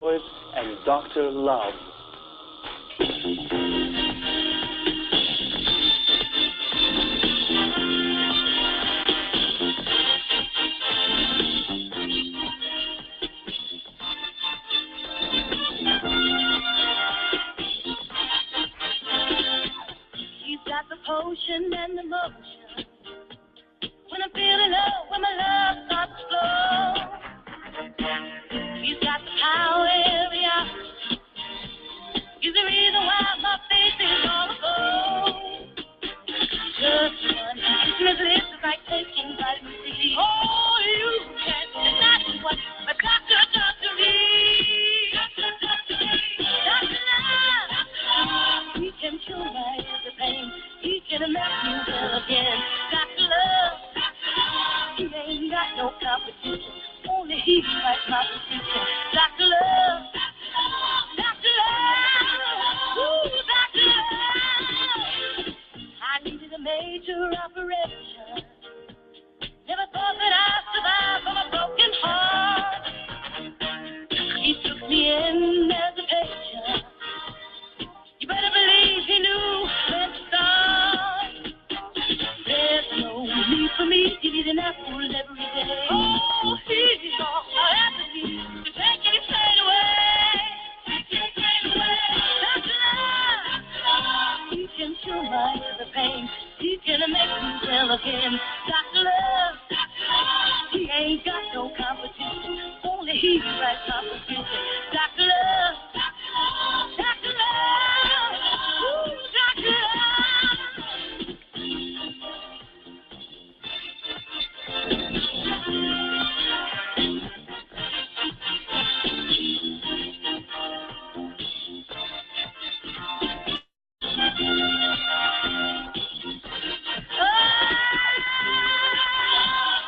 Poet and Dr. Love. She's got the potion and the motion. When I'm feeling low, when my love starts to flow. She's got the power every hour. She's the reason why my face is all aglow. Just one Miss Lips is like taking vitamin C. Oh, you can't deny what my doctor does to me. Doctor Love, he can cure my every pain. He can make me well again. Doctor Love, he ain't got no competition. Only he fights my position. Doctor Love, Doctor Love, ooh, Doctor Love. I needed a major operation. Never thought that I'd survive from a broken heart. He took me in as a patient. You better believe he knew when to start. There's no need for me to eat an apple every day. Oh, he's all I have to do to take any pain away. Take any pain away. Doctor Love, he can cure my every pain. He can make me well again. Doctor Love, he ain't got no competition. Only he writes my prescription. Doctor Love, Doctor Love, ooh, Doctor Love.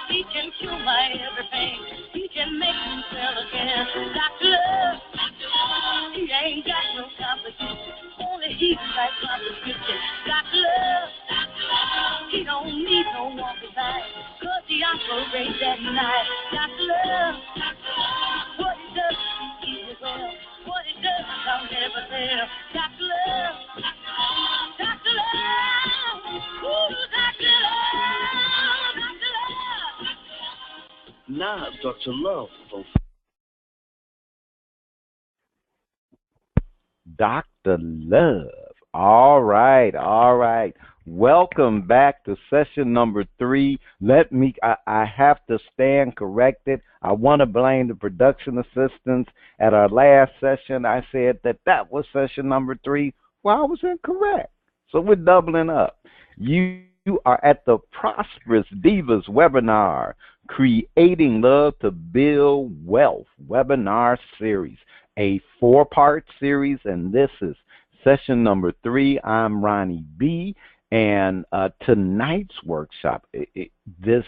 He can cure my every pain. He can make me well again. Doctor Love, he ain't got no competition. Only he writes my prescription. Doctor Love, he don't need no one beside. Cause he operates at night. Doctor Love, what he does, he is well. What he does, I'll never tell. Doctor Love, Doctor Love, ooh, Doctor Love, Doctor Love. Now, Dr. Love. Dr. Love. All right, all right. Welcome back to session number 3. I have to stand corrected. I want to blame the production assistants. At our last session, I said that was session number 3. Well, I was incorrect. So we're doubling up. You are at the Prosperous Divas webinar, Creating Love to Build Wealth webinar series, a 4-part series, and this is session number 3. I'm Ronnie B. And tonight's workshop, this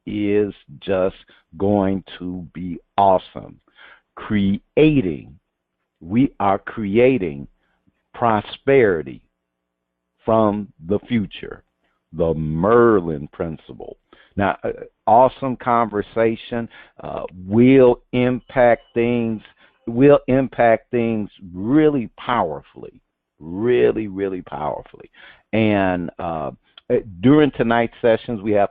is just going to be awesome. We are creating prosperity from the future, the Merlin Principle. Now, awesome conversation. Will impact things really powerfully. Really, really powerfully. And during tonight's sessions, we have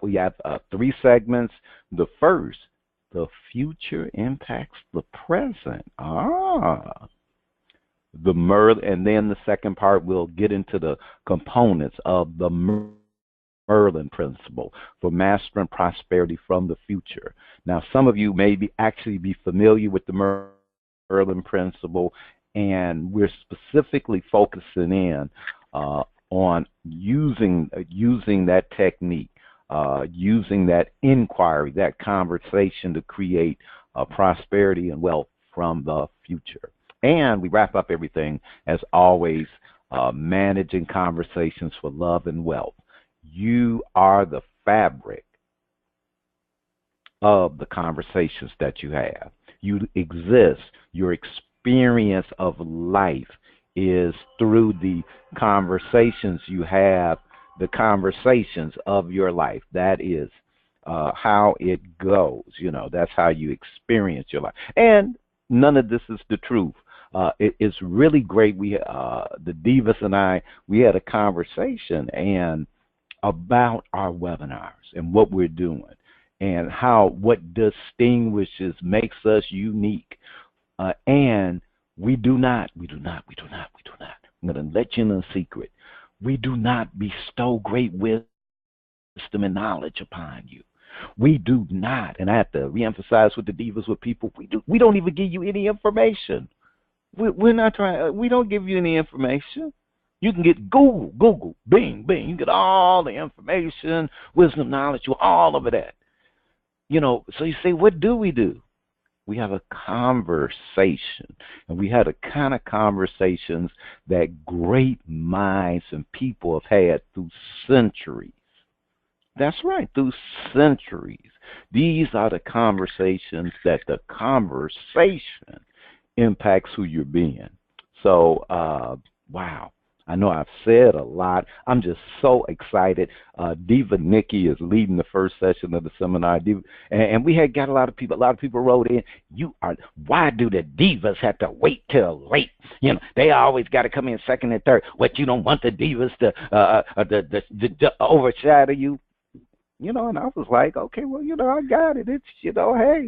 3 segments. The first, the future impacts the present. The Merlin, and then the second part, we'll get into the components of the Merlin Principle for mastering prosperity from the future. Now, some of you may actually be familiar with the Merlin Principle, and we're specifically focusing in on using that technique, using that inquiry, that conversation to create prosperity and wealth from the future. And we wrap up everything, as always, managing conversations for love and wealth. You are the fabric of the conversations that you have. You exist. Your experience of life is through the conversations you have, the conversations of your life. That is how it goes. That's how you experience your life. And none of this is the truth. It's really great. The Divas and I, we had a conversation and about our webinars and what we're doing and what distinguishes, makes us unique. And we do not. I'm going to let you in a secret. We do not bestow great wisdom and knowledge upon you. We do not, and I have to reemphasize with the Divas, with people, we don't even give you any information. We're not trying. We don't give you any information. You can get Google, Bing. You can get all the information, wisdom, knowledge, all of that. So you say, what do? We have a conversation, and we had a kind of conversations that great minds and people have had through centuries. That's right, through centuries. These are the conversations that the conversation impacts who you're being. So, wow. I know I've said a lot. I'm just so excited. Diva Nikki is leading the first session of the seminar. And we had got a lot of people wrote in, why do the Divas have to wait till late? They always got to come in second and third. What, you don't want the Divas to overshadow you? And I was like, okay, well, I got it. It's, hey,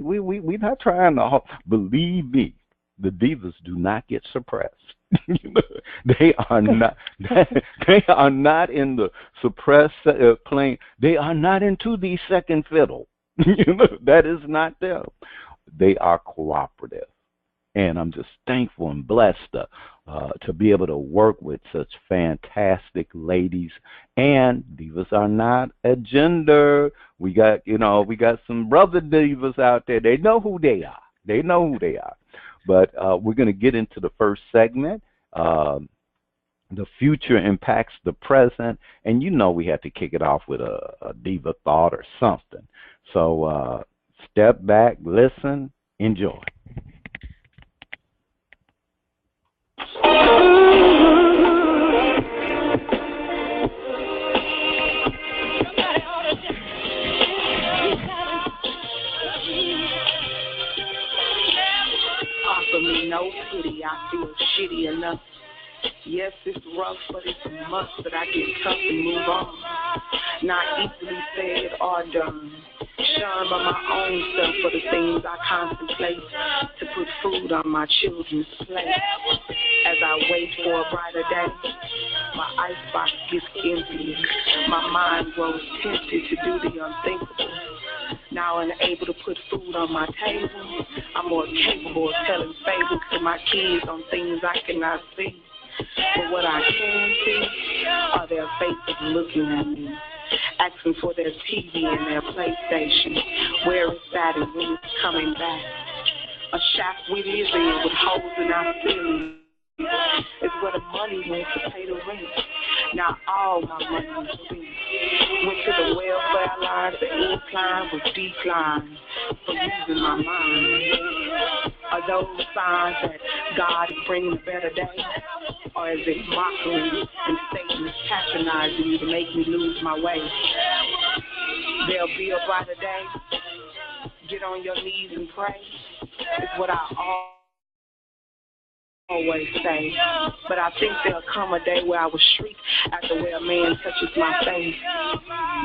we're not trying to, believe me, the Divas do not get suppressed. They are not. They are not in the suppressed plane. They are not into the second fiddle. That is not them. They are cooperative, and I'm just thankful and blessed to be able to work with such fantastic ladies. And Divas are not a gender. We got some brother Divas out there. They know who they are. But we're going to get into the first segment. The future impacts the present. And we have to kick it off with a diva thought or something. So step back, listen, enjoy. No pity, I feel shitty enough. Yes, it's rough, but it's a must that I get tough and move on. Not easily said or done. Shunned by my own self for the things I contemplate to put food on my children's plate. As I wait for a brighter day, my icebox gets empty. My mind grows tempted to do the unthinkable. Now unable to put food on my table, I'm more capable of telling fables to my kids on things I cannot see. But what I can see are their faces looking at me, asking for their TV and their PlayStation. Where is that and when it's coming back? A shack we live in with holes in our ceiling is where the money went to pay the rent. Now all my money was spent. Went to the welfare lines, the incline was declined for using my mind. Are those signs that God is bringing a better day? Or is it mockery and Satan is patronizing me to make me lose my way? There'll be a brighter day. Get on your knees and pray. It's what I always say. But I think there'll come a day where I will shriek after where a man touches my face,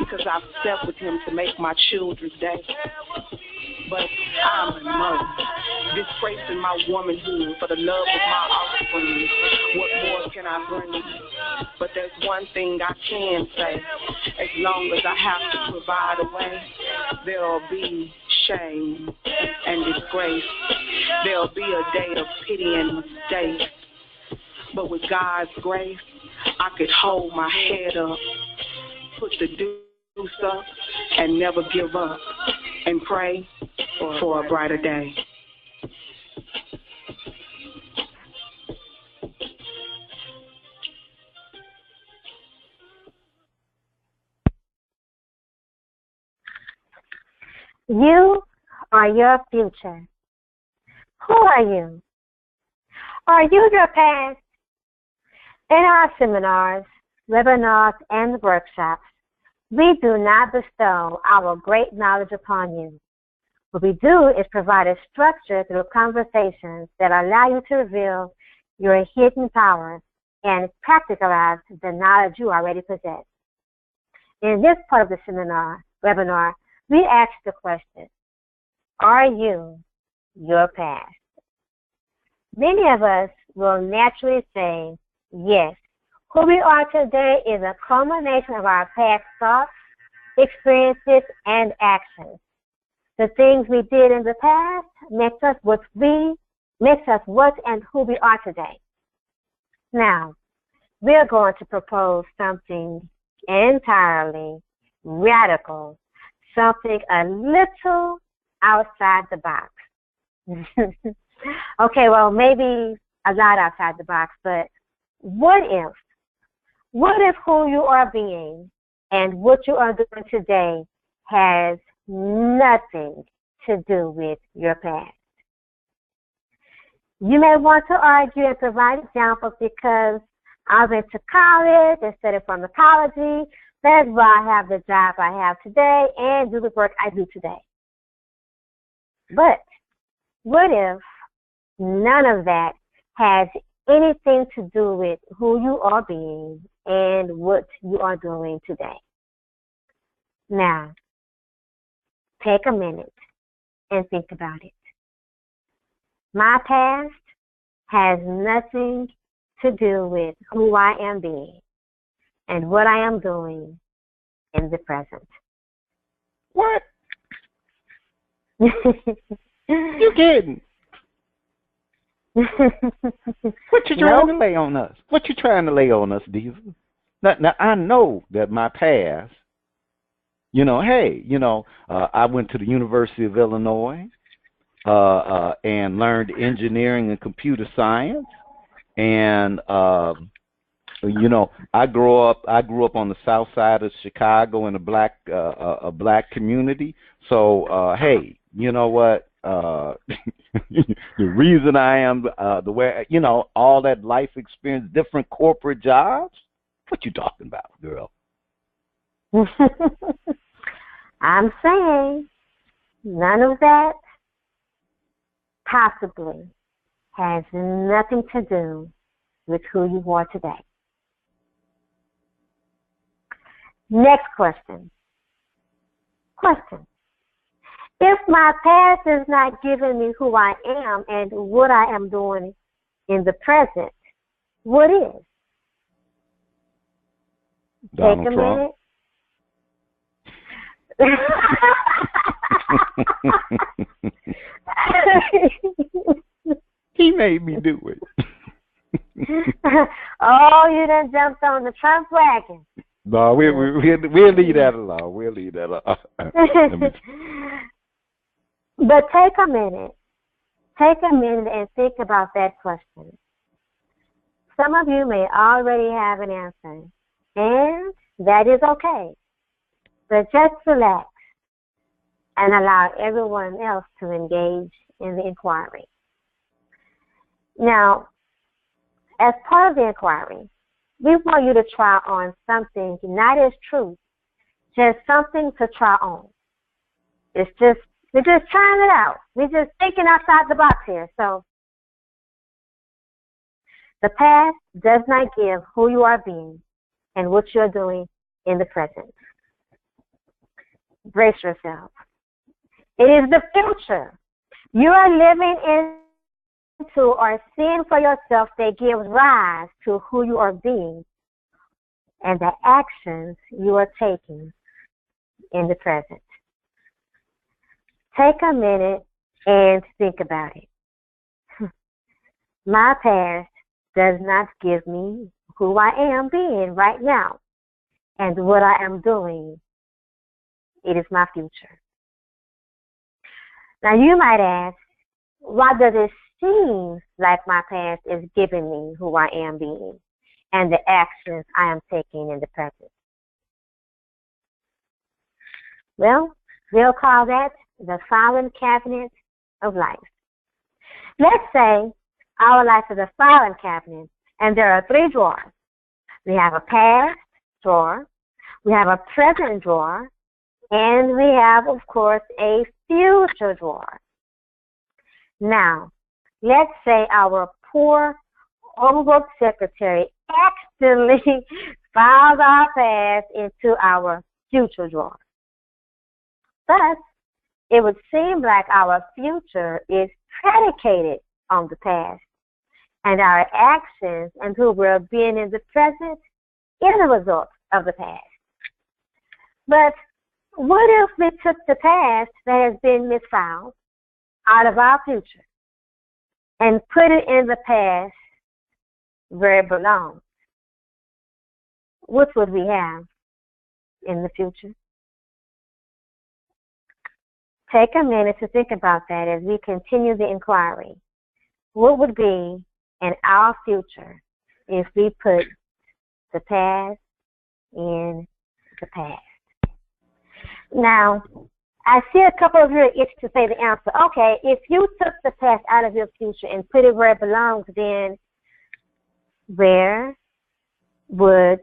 because I've slept with him to make my children's day. But I'm a mother, disgracing my womanhood for the love of my offspring. What more can I bring? But there's one thing I can say. As long as I have to provide a way, there'll be shame and disgrace. There'll be a day of pity and mistake. But with God's grace, I could hold my head up, put the deuce up, and never give up, and pray for a brighter day. You are your future. Who are you? Are you your past? In our seminars, webinars, and workshops, we do not bestow our great knowledge upon you. What we do is provide a structure through conversations that allow you to reveal your hidden powers and practicalize the knowledge you already possess. In this part of the webinar, we ask the question, are you your past? Many of us will naturally say, yes, who we are today is a culmination of our past thoughts, experiences, and actions. The things we did in the past makes us what and who we are today. Now, we're going to propose something entirely radical, something a little outside the box. Okay, well, maybe a lot outside the box, but what if who you are being and what you are doing today has nothing to do with your past? You may want to argue and provide examples because I went to college and studied pharmacology. That's why I have the job I have today and do the work I do today. But what if none of that has anything to do with who you are being and what you are doing today? Now, take a minute and think about it. My past has nothing to do with who I am being and what I am doing in the present. What? You kidding? What you trying to lay on us? What you trying to lay on us, Divas? Now I know that my past, I went to the University of Illinois and learned engineering and computer science, and I grew up on the south side of Chicago in a black community. So hey, you know what? The reason I am the way, all that life experience, different corporate jobs. What you talking about, girl? I'm saying none of that possibly has nothing to do with who you are today. Next question. If my past is not giving me who I am and what I am doing in the present, what is? Donald Take a Trump. minute. He made me do it. Oh, you done jumped on the Trump wagon. No, we'll leave that alone. We'll leave that alone. But take a minute and think about that question. Some of you may already have an answer, and that is okay. But just relax and allow everyone else to engage in the inquiry. Now, as part of the inquiry, we want you to try on something not as truth, just something to try on. We're just trying it out. We're just thinking outside the box here. So, the past does not give who you are being and what you're doing in the present. Brace yourself. It is the future you are living into or seeing for yourself that gives rise to who you are being and the actions you are taking in the present. Take a minute and think about it. My past does not give me who I am being right now and what I am doing. It is my future. Now you might ask, why does it seem like my past is giving me who I am being and the actions I am taking in the present? Well, we'll call that the filing cabinet of life. Let's say our life is a filing cabinet and there are 3 drawers. We have a past drawer, we have a present drawer, And we have, of course, a future drawer. Now, let's say our poor, overworked secretary accidentally files our past into our future drawer. Thus, it would seem like our future is predicated on the past, and our actions and who we're being in the present is a result of the past. But what if we took the past that has been misfiled out of our future and put it in the past where it belongs? What would we have in the future? Take a minute to think about that as we continue the inquiry. What would be in our future if we put the past in the past? Now, I see a couple of you are itching to say the answer. Okay, if you took the past out of your future and put it where it belongs, then where would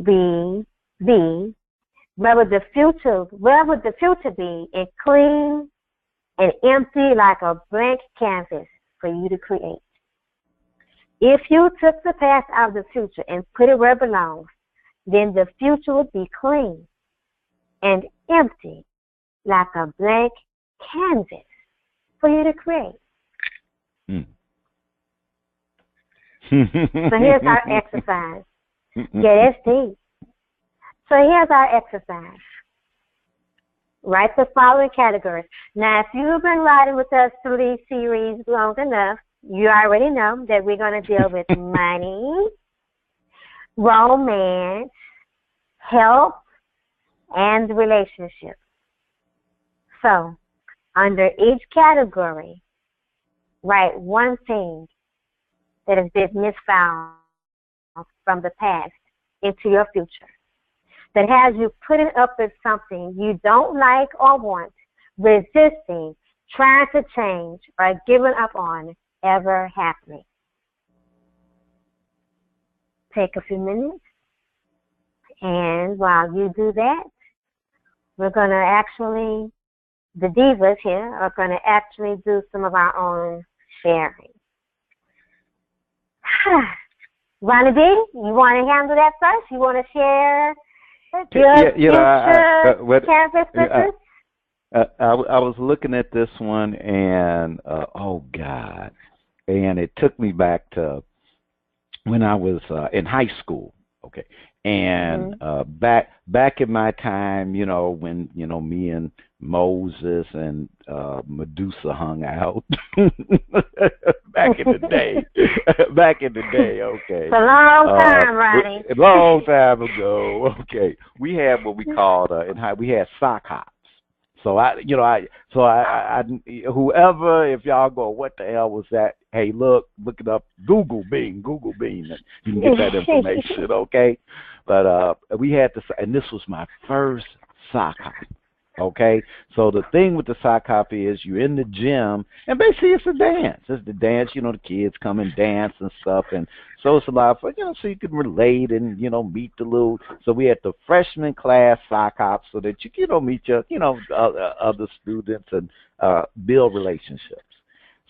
be? Where would the future be? And clean and empty like a blank canvas for you to create. If you took the past out of the future and put it where it belongs, then the future would be clean and empty like a blank canvas for you to create. So here's our exercise. Yeah, that's deep. So here's our exercise. Write the following categories. Now, if you've been riding with us through these series long enough, you already know that we're going to deal with money, romance, health, and relationships. So, under each category, write one thing that has been misfound from the past into your future that has you putting up with something you don't like or want, resisting, trying to change, or giving up on ever happening. Take a few minutes, and while you do that, we're going to actually, the divas here are going to actually do some of our own sharing. Ronnie D, you want to handle that first? You want to share your canvas with us? I was looking at this one, and oh God, and it took me back to when I was in high school. Okay, and back in my time, when me and Moses and Medusa hung out back in the day. Okay. It's a long time, Ronnie. A long time ago. Okay, we had what we called we had sock hops. So whoever, if y'all go, what the hell was that? Hey, look it up. Google Bing. And you can get that information, okay? But we had this, and this was my first sock hop. Okay, so the thing with the sock hop is you're in the gym, and basically it's a dance. It's the dance, the kids come and dance and stuff, and so it's a lot of fun, so you can relate and, meet the little, so we had the freshman class sock hop so that you, meet your, other students and build relationships.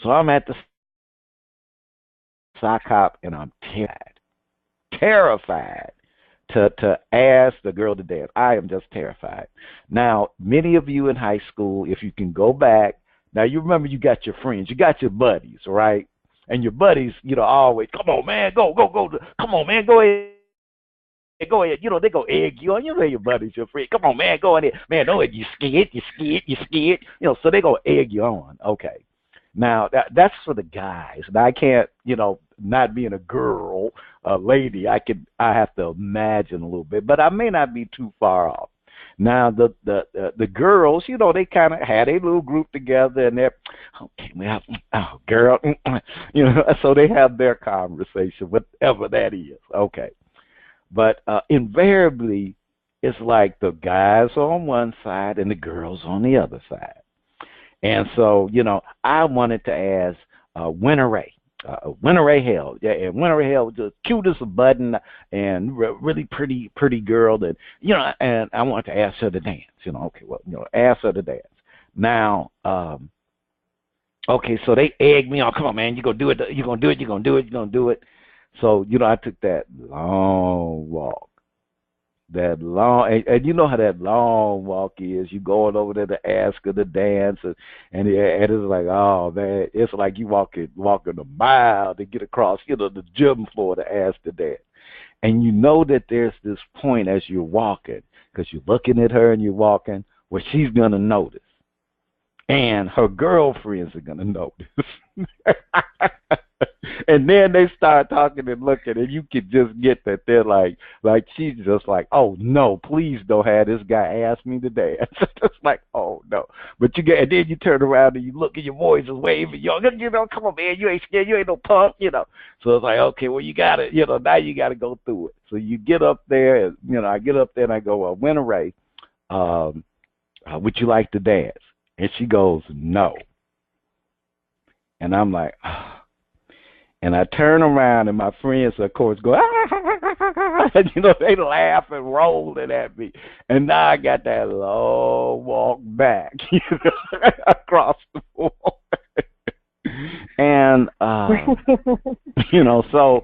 So I'm at the sock hop, and I'm terrified to ask the girl to dance. I am just terrified. Now, many of you in high school, if you can go back, now you remember you got your friends, you got your buddies, right? And your buddies, always, come on, man, go. Come on, man, go ahead. Go ahead. They go egg you on. Your buddies, your friends. Come on, man, go ahead. Man, no, you scared. So they go egg you on. Okay. Now, that's for the guys. And I can't, not being a girl, a lady, I have to imagine a little bit, but I may not be too far off. Now, the girls, they kind of had a little group together, and they're, okay, well, oh, girl, so they have their conversation, whatever that is, okay. But invariably, it's like the guys on one side and the girls on the other side. And so, I wanted to ask Winter Ray, Winter Ray Hale. Yeah, and Winter Ray Hale was just cute as a button and really pretty girl. And, and I wanted to ask her to dance. Okay, well, ask her to dance. Now, okay, so they egged me on. Come on, man, you're going to do it. You're going to do it. You're going to do it. You're going to do it. So, I took that long walk. That long, and you know how that long walk is. You going over there to ask her to dance, and it's like, oh man, it's like you walking a mile to get across, the gym floor to ask to dance. And you know that there's this point as you're walking, because you're looking at her and you're walking, where she's gonna notice, and her girlfriends are gonna notice. And then they start talking and looking, and you can just get that they're like she's just like, oh no, please don't have this guy ask me to dance. It's like, oh no. But and then you turn around and you look and your boys is waving, come on man, you ain't scared, you ain't no punk, So it's like, okay, well you got it, now you got to go through it. So you get up there, and I get up there and I go, Winter Ray, would you like to dance? And she goes, no. And I'm like, oh. And I turn around, and my friends, of course, go, and, they laugh and rolling at me. And now I got that long walk back, across the floor. And, so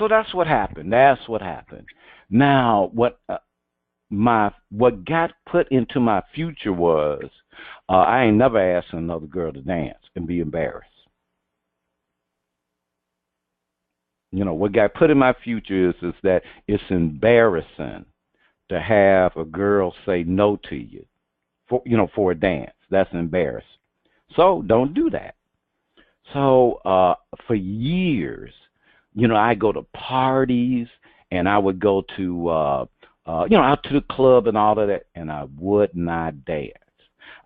that's what happened. That's what happened. Now, what got put into my future was, I ain't never asked another girl to dance and be embarrassed. What got put in my future is that it's embarrassing to have a girl say no to you for a dance. That's embarrassing. So don't do that. So for years, I go to parties and I would go to out to the club and all of that, and I would not dance.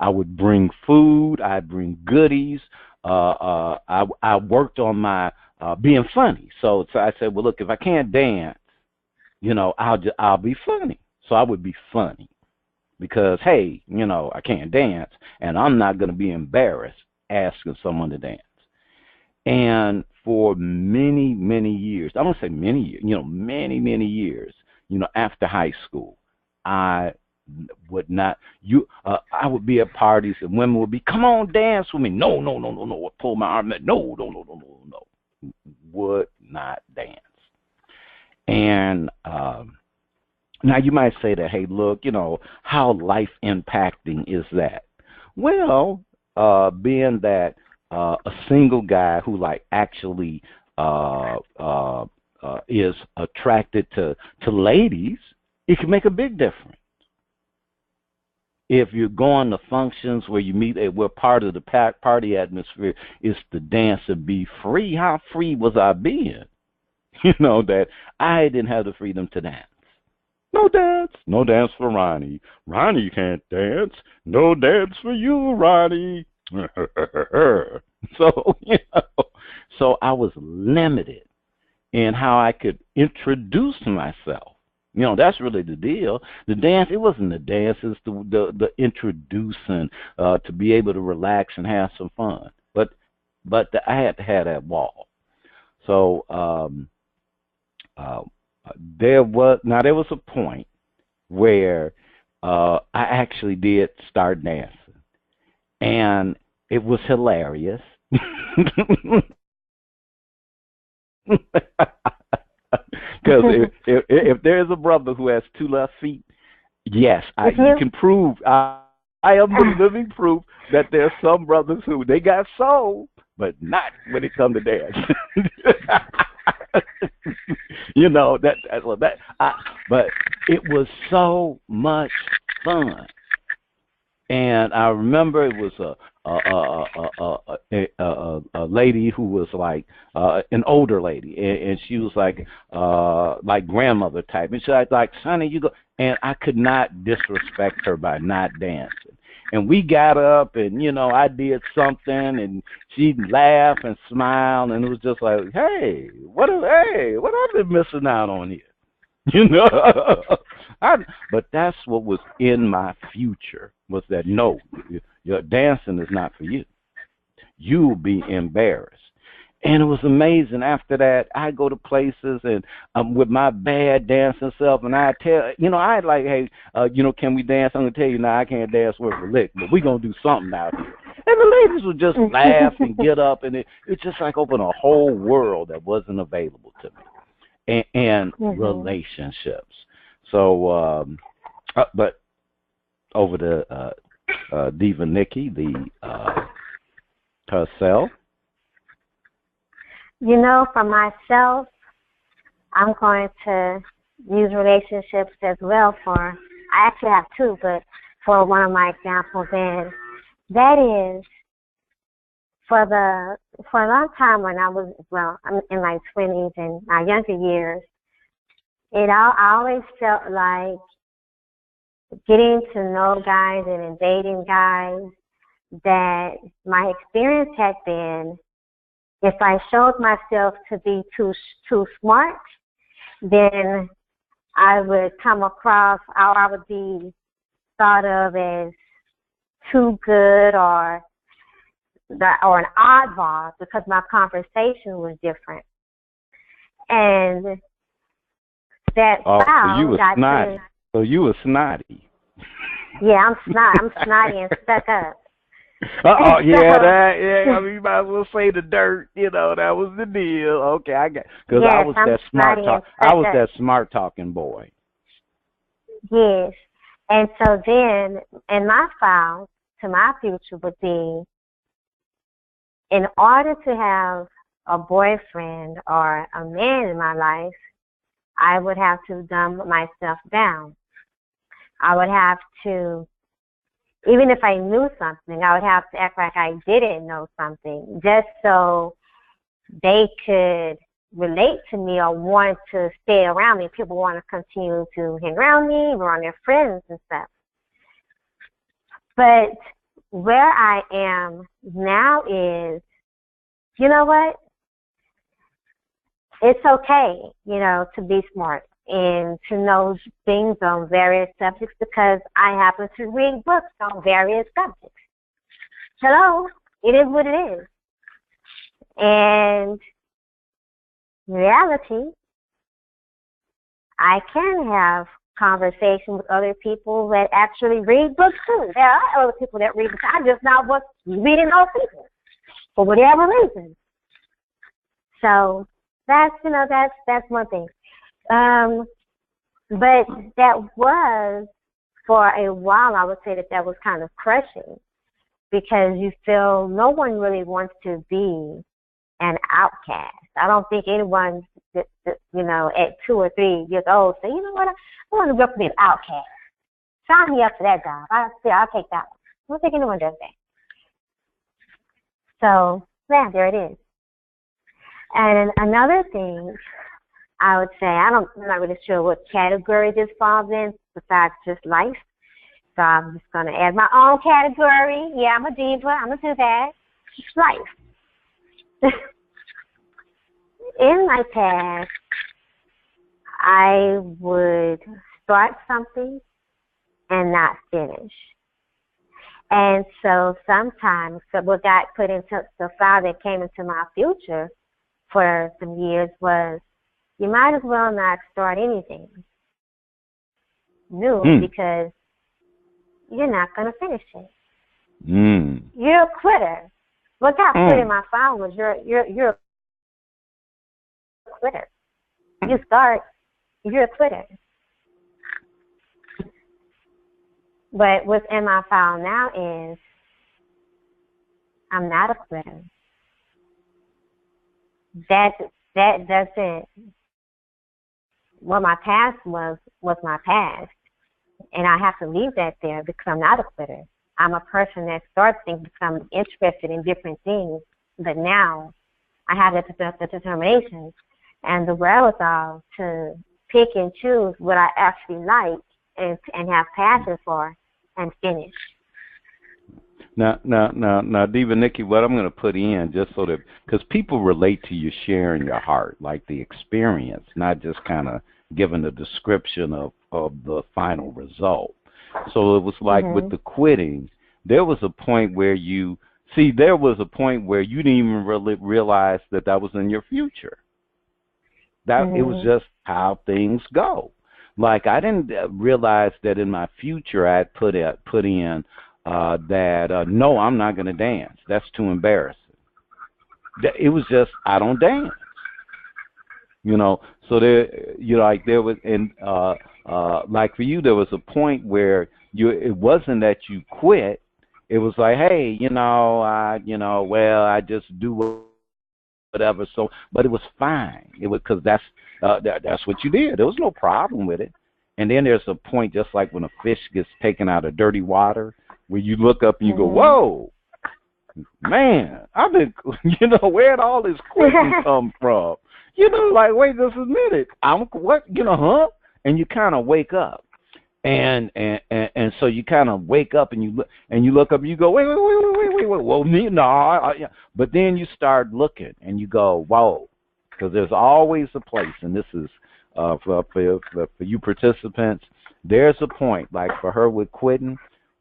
I would bring food. I'd bring goodies. I worked on my being funny. So I said, well, look, if I can't dance, I'll be funny. So I would be funny because, hey, I can't dance, and I'm not going to be embarrassed asking someone to dance. And for many, many years, I don't say many years, many years, after high school, I would not, I would be at parties and women would be, come on, dance with me. No. I pull my arm. No. Would not dance. And now you might say that, hey, look, how life impacting is that? Well, being that a single guy who actually is attracted to ladies, it can make a big difference. If you're going to functions where you meet, where part of the party atmosphere is to dance and be free, how free was I being? That I didn't have the freedom to dance. No dance for Ronnie. Ronnie can't dance. No dance for you, Ronnie. So I was limited in how I could introduce myself. That's really the deal. The dance, it wasn't the dance, it's the introducing to be able to relax and have some fun. But I had to have that wall. So there was a point where I actually did start dancing, and it was hilarious. Because if there's a brother who has two left feet, yes, you can prove. I am the living proof that there's some brothers who they got soul, but not when it comes to dance. But it was so much fun, and I remember it was a lady who was like an older lady, and she was like grandmother type, and she was like, Sonny, you go, and I could not disrespect her by not dancing. And we got up, and I did something, and she'd laugh and smile, and it was just like, hey, what I've been missing out on here, But that's what was in my future, was that no, your dancing is not for you. You'll be embarrassed. And it was amazing. After that, I go to places and with my bad dancing self, and I tell, I like, hey, can we dance? I'm gonna tell you, now I can't dance worth a lick, but we gonna do something out here. And the ladies would just laugh and get up, and it just like opened a whole world that wasn't available to me, and relationships. So, but over to Diva Nikki, herself. For myself, I'm going to use relationships as well I actually have two, but for one of my examples, and that is for a long time when I'm in my 20s and my younger years, I always felt like getting to know guys and dating guys, that my experience had been, if I showed myself to be too smart, then I would come across, or I would be thought of as too good or an oddball because my conversation was different. And that so you were snotty. So you were snotty. Yeah, I'm snotty and stuck up. I mean, you might as well say the dirt. That was the deal. Okay, I got, because I was that smart talk. I was that smart talking boy. Yes, and so then, in my file to my future would be, in order to have a boyfriend or a man in my life, I would have to dumb myself down. I would have to, even if I knew something, I would have to act like I didn't know something, just so they could relate to me or want to stay around me. People want to continue to hang around me, we're on their friends and stuff. But where I am now is, you know what? It's okay, to be smart and to know things on various subjects, because I happen to read books on various subjects. Hello, it is what it is. And in reality, I can have conversation with other people that actually read books too. There are other people that read books. I just not was reading those people for whatever reason. So that's one thing. But that was, for a while, I would say that was kind of crushing, because you feel no one really wants to be an outcast. I don't think anyone, at 2 or 3 years old, say, you know what, I want to go to be an outcast. Sign me up for that job. I'll take that one. I don't think anyone does that. So, yeah, there it is. And another thing, I would say, I'm not really sure what category this falls in besides just life. So I'm just going to add my own category. Yeah, I'm a diva. I'm going to do that. It's life. In my past, I would start something and not finish. And so sometimes what got put into the file that came into my future for some years was, you might as well not start anything new because you're not going to finish it. You're a quitter. What got put in my file was you're a quitter. You start, you're a quitter. But what's in my file now is I'm not a quitter. That doesn't. What my past was my past, and I have to leave that there because I'm not a quitter. I'm a person that starts things because I'm interested in different things, but now I have the determination and the wherewithal to pick and choose what I actually like and have passion for and finish. Now, Diva Nikki, what I'm going to put in, just so that, because people relate to you sharing your heart, like the experience, not just kind of giving a description of the final result. So it was like with the quitting, there was a point where you See, there was a point where you didn't even really realize that that was in your future. That it was just how things go. Like I didn't realize that in my future I had put in that no, I'm not going to dance. That's too embarrassing. It was just I don't dance. So there, like there was, and like for you, there was a point where it wasn't that you quit. It was like, hey, well, I just do whatever. So, but it was fine. It was because that's what you did. There was no problem with it. And then there's a point, just like when a fish gets taken out of dirty water, where you look up and you go, whoa, man, I've been, where'd all this quitting come from? Like, wait just a minute. Huh? And you kind of wake up. And so you kind of wake up and you look up and you go, wait. Well, no. But then you start looking and you go, whoa, because there's always a place, and this is for you participants, there's a point, like for her with quitting,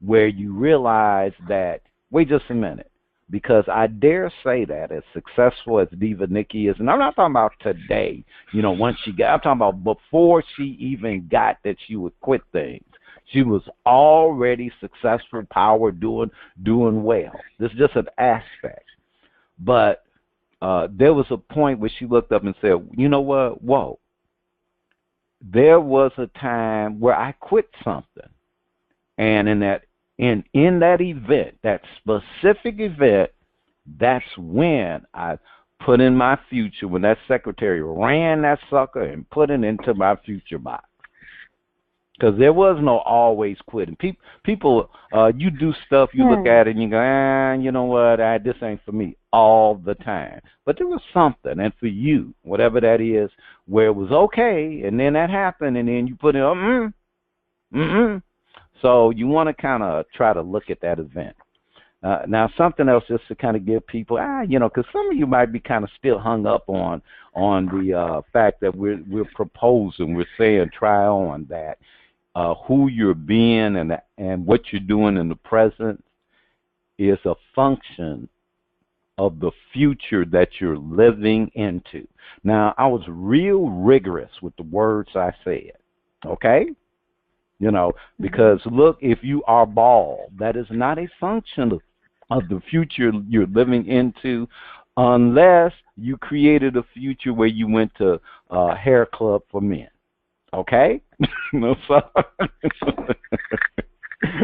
where you realize that, wait just a minute, because I dare say that as successful as Diva Nikki is, and I'm not talking about today, once she got, I'm talking about before she even got that she would quit things. She was already successful, power, doing well. This is just an aspect. But there was a point where she looked up and said, you know what, whoa, there was a time where I quit something. And in that event, that specific event, that's when I put in my future, when that secretary ran that sucker and put it into my future box. Because there was no always quitting. People, you do stuff, you look at it and you go, you know what, this ain't for me all the time. But there was something, and for you, whatever that is, where it was okay, and then that happened, and then you put it, So you want to kind of try to look at that event. Now, something else just to kind of give people, because some of you might be kind of still hung up on the fact that we're proposing, we're saying try on that. Who you're being and what you're doing in the present is a function of the future that you're living into. Now, I was real rigorous with the words I said, okay? Because look, if you are bald, that is not a function of the future you're living into, unless you created a future where you went to a hair club for men. Okay?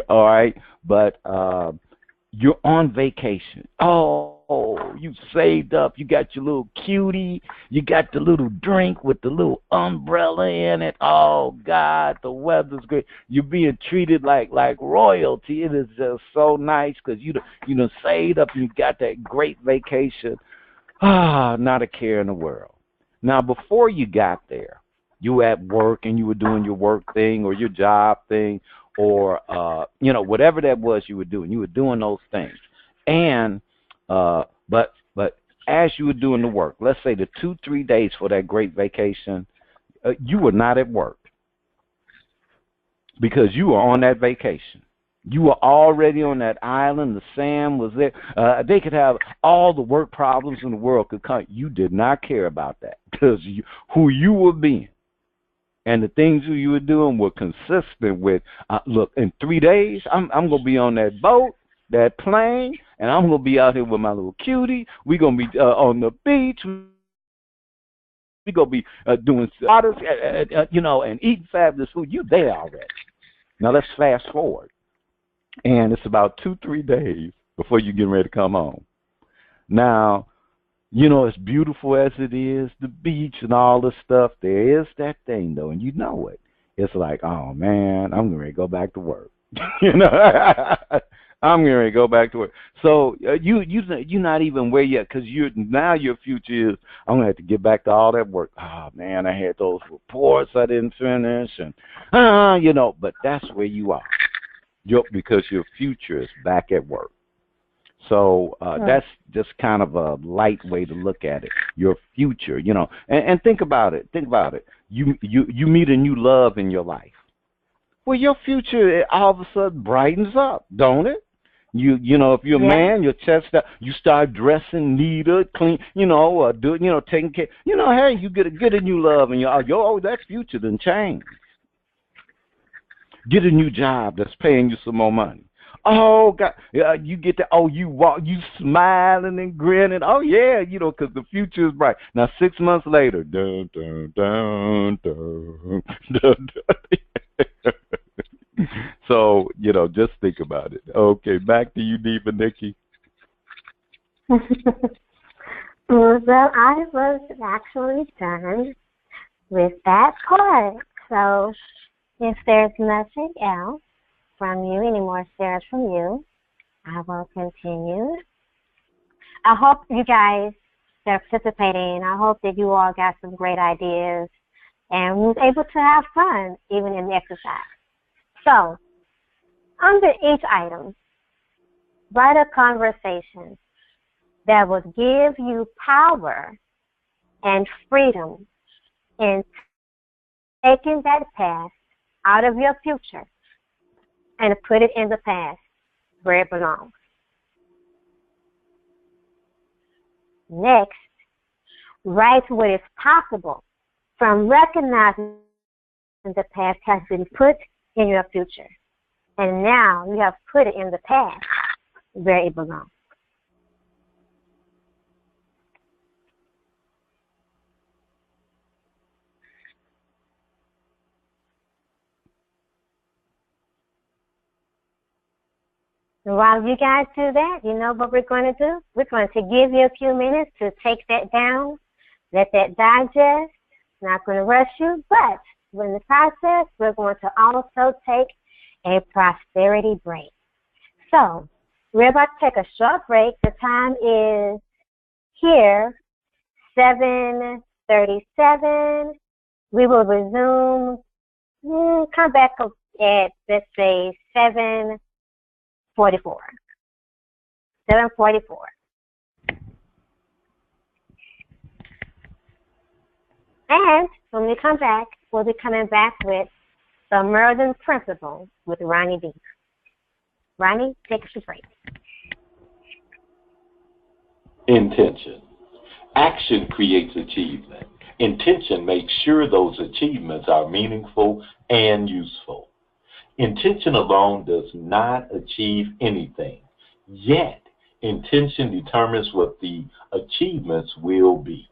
All right, but you're on vacation. Oh, you saved up. You got your little cutie. You got the little drink with the little umbrella in it. Oh, God, the weather's great. You're being treated like royalty. It is just so nice because you done saved up and you got that great vacation. Not a care in the world. Now, before you got there, you were at work and you were doing your work thing or your job thing or, whatever that was you were doing. You were doing those things. And, but as you were doing the work, let's say the 2-3 days for that great vacation, you were not at work because you were on that vacation. You were already on that island. The sand was there. They could have all the work problems in the world could come. You did not care about that because who you were being and the things you were doing were consistent with, look, in 3 days, I'm going to be on that boat, that plane, and I'm going to be out here with my little cutie. We're going to be on the beach. We're going to be doing waters, and eating fabulous food. You're there already. Now, let's fast forward. And it's about 2-3 days before you get ready to come home. Now, as beautiful as it is, the beach and all this stuff, there is that thing, though, and you know it. It's like, oh, man, I'm going to go back to work. I'm going to go back to work. So you're not even where yet because now your future is, I'm going to have to get back to all that work. Oh, man, I had those reports I didn't finish. And, but that's where you are. Because your future is back at work. So that's just kind of a light way to look at it. Your future, and think about it. Think about it. You meet a new love in your life. Well, your future all of a sudden brightens up, don't it? You know, if you're a man, your chest out, you start dressing neater, clean, taking care. Hey, you get a new love, and that future done changed. Get a new job that's paying you some more money. Oh God, you get that. Oh, you walk, you smiling and grinning. Oh yeah, because the future is bright. Now 6 months later, dun dun dun dun dun. Dun. So just think about it. Okay, back to you, Diva Nikki. Well, I was actually done with that part. So if there's nothing else from you, any more shares from you, I will continue. I hope you guys that are participating, I hope that you all got some great ideas and was able to have fun even in the exercise. So, under each item, write a conversation that will give you power and freedom in taking that past out of your future and put it in the past where it belongs. Next, write what is possible from recognizing the past has been put in your future. And now you have put it in the past where it belongs. And while you guys do that, you know what we're going to do? We're going to give you a few minutes to take that down, let that digest. Not going to rush you, but in the process, we're going to also take a prosperity break. So, we're about to take a short break. The time is here, 7:37. We will resume, come back at, let's say, 7:44. 7:44. And when we come back, we'll be coming back with the Merlin Principle with Ronnie D. Ronnie, take us to break. Intention. Action creates achievement. Intention makes sure those achievements are meaningful and useful. Intention alone does not achieve anything, yet intention determines what the achievements will be.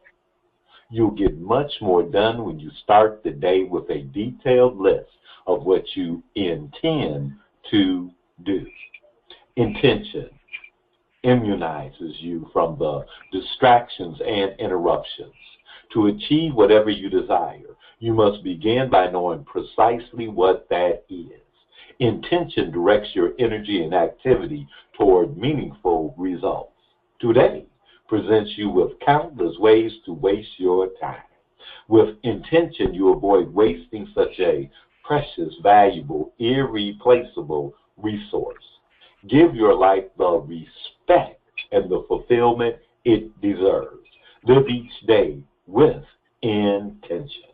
You'll get much more done when you start the day with a detailed list of what you intend to do. Intention immunizes you from the distractions and interruptions. To achieve whatever you desire, you must begin by knowing precisely what that is. Intention directs your energy and activity toward meaningful results. Today presents you with countless ways to waste your time. With intention, you avoid wasting such a precious, valuable, irreplaceable resource. Give your life the respect and the fulfillment it deserves. Live each day with intention.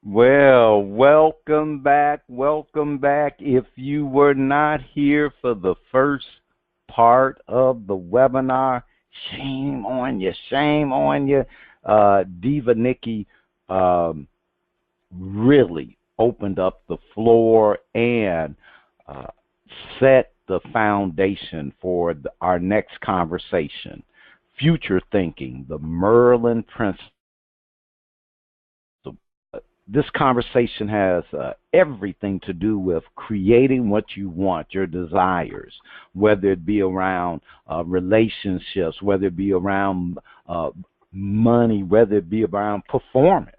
Well, welcome back. Welcome back. If you were not here for the first part of the webinar, shame on you. Shame on you. Diva Nikki really opened up the floor and set the foundation for our next conversation. Future thinking, the Merlin Principle. This conversation has everything to do with creating what you want, your desires, whether it be around relationships, whether it be around money, whether it be around performance,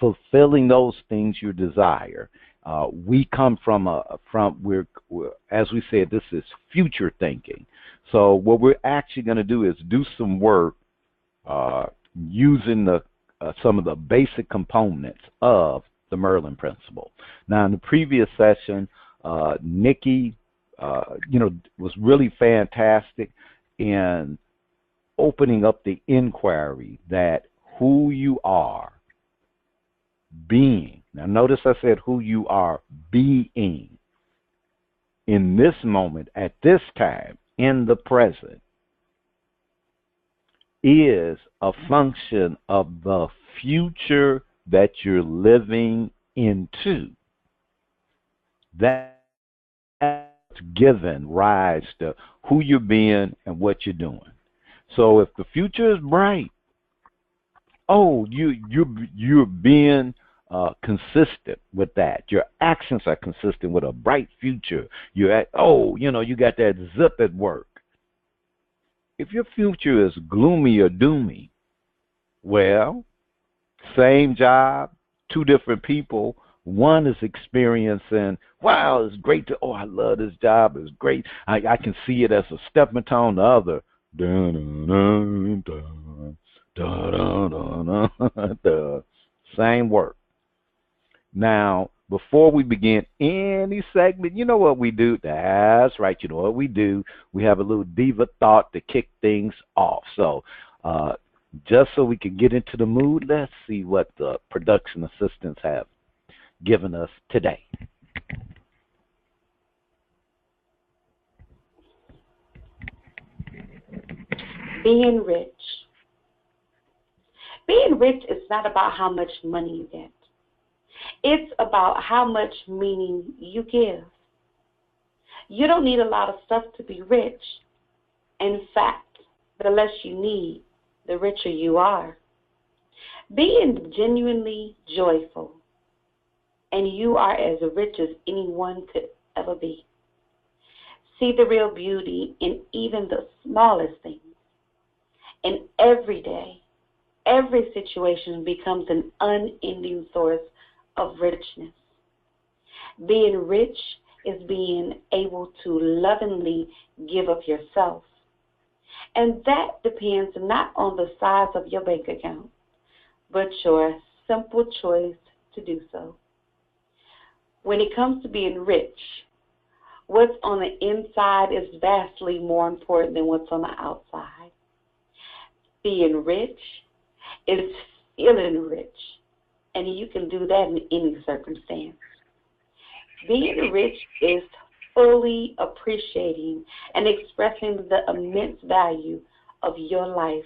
fulfilling those things you desire. We come from we're, as we said, this is future thinking. So what we're actually going to do is do some work using some of the basic components of the Merlin Principle. Now, in the previous session, Nikki, was really fantastic in opening up the inquiry that who you are being. Now, notice I said who you are being in this moment, at this time, in the present, is a function of the future that you're living into. That's given rise to who you're being and what you're doing. So if the future is bright, you're being consistent with that. Your actions are consistent with a bright future. You're at, oh, you got that zip at work. If your future is gloomy or doomy, well, same job, two different people. One is experiencing, wow, it's great to, oh, I love this job, it's great. I can see it as a stepping stone. The other, the same work. Now, before we begin any segment, you know what we do? That's right, you know what we do? We have a little diva thought to kick things off. So, just so we can get into the mood, let's see what the production assistants have given us today. Being rich. Being rich is not about how much money you get. It's about how much meaning you give. You don't need a lot of stuff to be rich. In fact, the less you need, the richer you are. Being genuinely joyful, and you are as rich as anyone could ever be. See the real beauty in even the smallest things. And every day, every situation becomes an unending source of richness. Being rich is being able to lovingly give of yourself. And that depends not on the size of your bank account, but your simple choice to do so. When it comes to being rich, what's on the inside is vastly more important than what's on the outside. Being rich is feeling rich, and you can do that in any circumstance. Being rich is fully appreciating and expressing the immense value of your life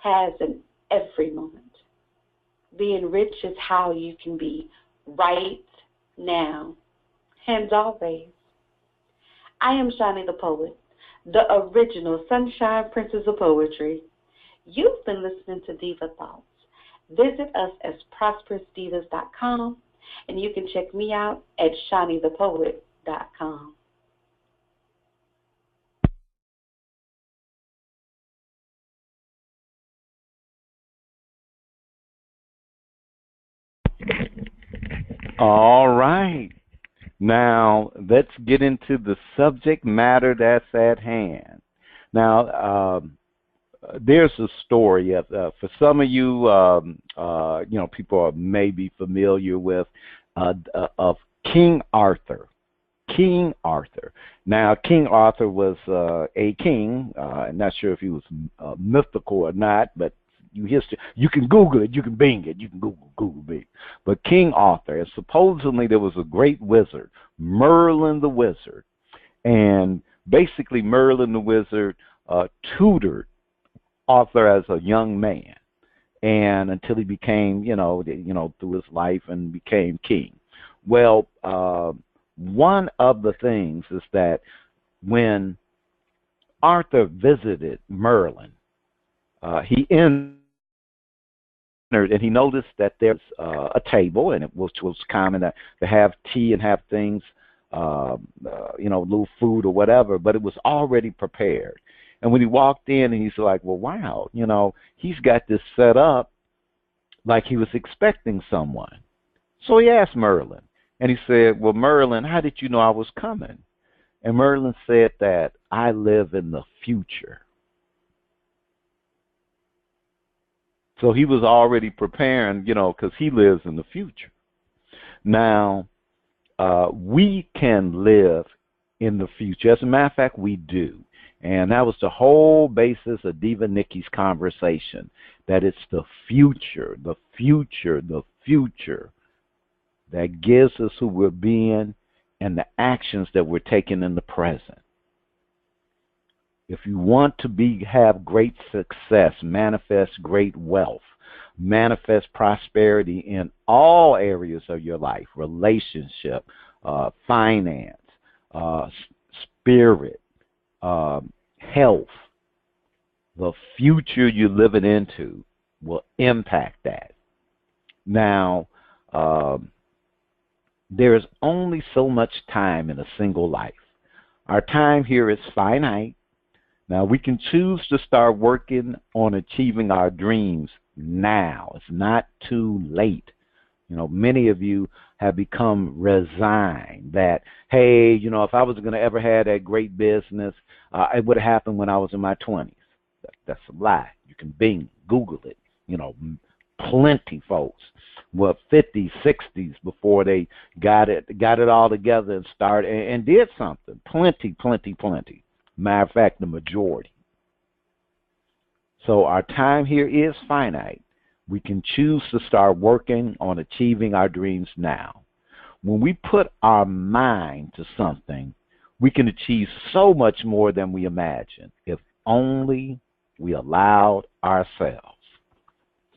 has in every moment. Being rich is how you can be right now and always. I am Shani the Poet, the original Sunshine Princess of Poetry. You've been listening to Diva Thoughts. Visit us at prosperousdivas.com, and you can check me out at shanithepoet.com. All right. Now, let's get into the subject matter that's at hand. Now, there's a story for some of you, people are maybe familiar with of King Arthur. King Arthur. Now, King Arthur was a king. I'm not sure if he was mythical or not, but you can Google it, you can Bing it, you can Google Bing. But King Arthur, and supposedly there was a great wizard, Merlin the wizard, and basically Merlin the wizard tutored Arthur as a young man, and until he became, through his life and became king. Well, one of the things is that when Arthur visited Merlin, he entered and he noticed that there's a table, and it was common to have tea and have things, little food or whatever, but it was already prepared. And when he walked in, and he's like, well, wow, he's got this set up like he was expecting someone. So he asked Merlin, and he said, well, Merlin, how did you know I was coming? And Merlin said that I live in the future. So he was already preparing, because he lives in the future. Now, we can live in the future. As a matter of fact, we do. And that was the whole basis of Diva Nikki's conversation, that it's the future that gives us who we're being and the actions that we're taking in the present. If you want to have great success, manifest great wealth, manifest prosperity in all areas of your life, relationship, finance, spirit, health, the future you're living into will impact that. Now, there is only so much time in a single life. Our time here is finite. Now, we can choose to start working on achieving our dreams now. It's not too late. Many of you have become resigned that, hey, if I was going to ever have that great business, it would have happened when I was in my 20s. That's a lie. You can Google it. Plenty folks were 50s, 60s before they got it all together and started and did something. Plenty. Matter of fact, the majority. So our time here is finite. We can choose to start working on achieving our dreams now. When we put our mind to something, we can achieve so much more than we imagine if only we allowed ourselves.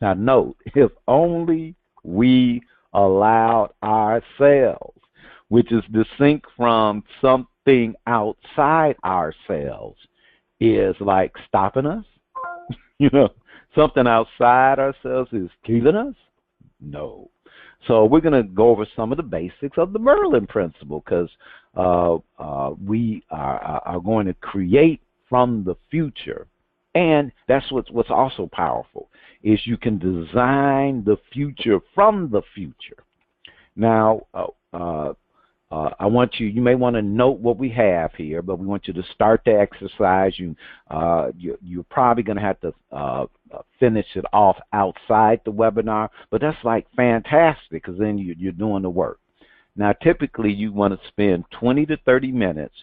Now note, if only we allowed ourselves, which is distinct from something outside ourselves, is like stopping us. Something outside ourselves is killing us? No. So we're going to go over some of the basics of the Merlin Principle because we are going to create from the future. And that's what's also powerful, is you can design the future from the future. Now, I want you may want to note what we have here, but we want you to start the exercise. You're probably going to have to finish it off outside the webinar, but that's like fantastic because then you're doing the work. Now, typically you want to spend 20 to 30 minutes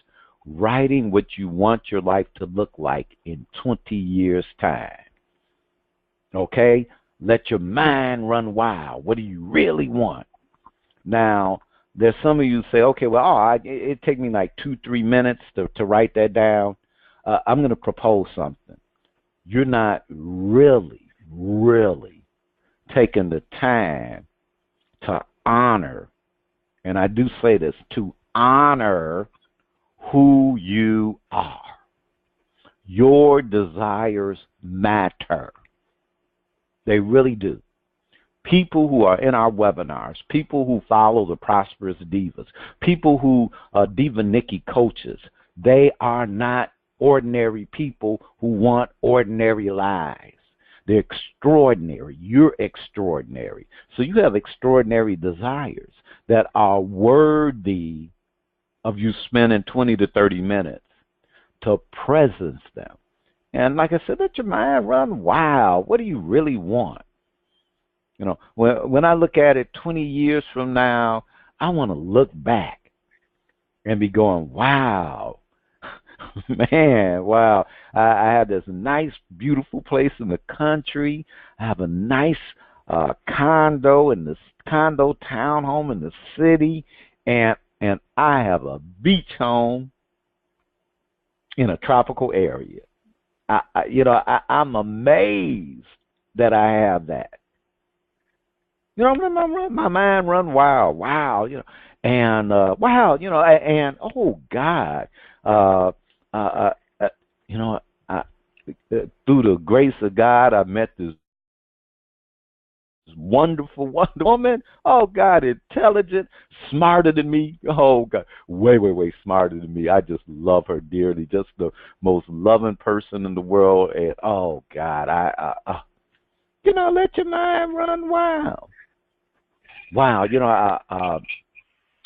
writing what you want your life to look like in 20 years' time. Okay? Let your mind run wild. What do you really want? Now, there's some of you who say, okay, well, it take me like 2-3 minutes to write that down. I'm going to propose something. You're not really taking the time to honor, and I do say this, to honor who you are. Your desires matter. They really do. People who are in our webinars, people who follow the Prosperous Divas, people who Diva Nikki coaches, they are not ordinary people who want ordinary lives. They're extraordinary. You're extraordinary. So you have extraordinary desires that are worthy of you spending 20 to 30 minutes to presence them. And like I said, let your mind run wild. What do you really want? When I look at it 20 years from now, I want to look back and be going, wow, man, wow. I have this nice, beautiful place in the country. I have a nice condo in this condo townhome in the city, and I have a beach home in a tropical area. I'm amazed that I have that. My mind run wild. Wow, and wow, and oh God, through the grace of God, I met this wonderful woman. Oh God, intelligent, smarter than me. Oh God, way smarter than me. I just love her dearly. Just the most loving person in the world. And oh God, let your mind run wild. Wow,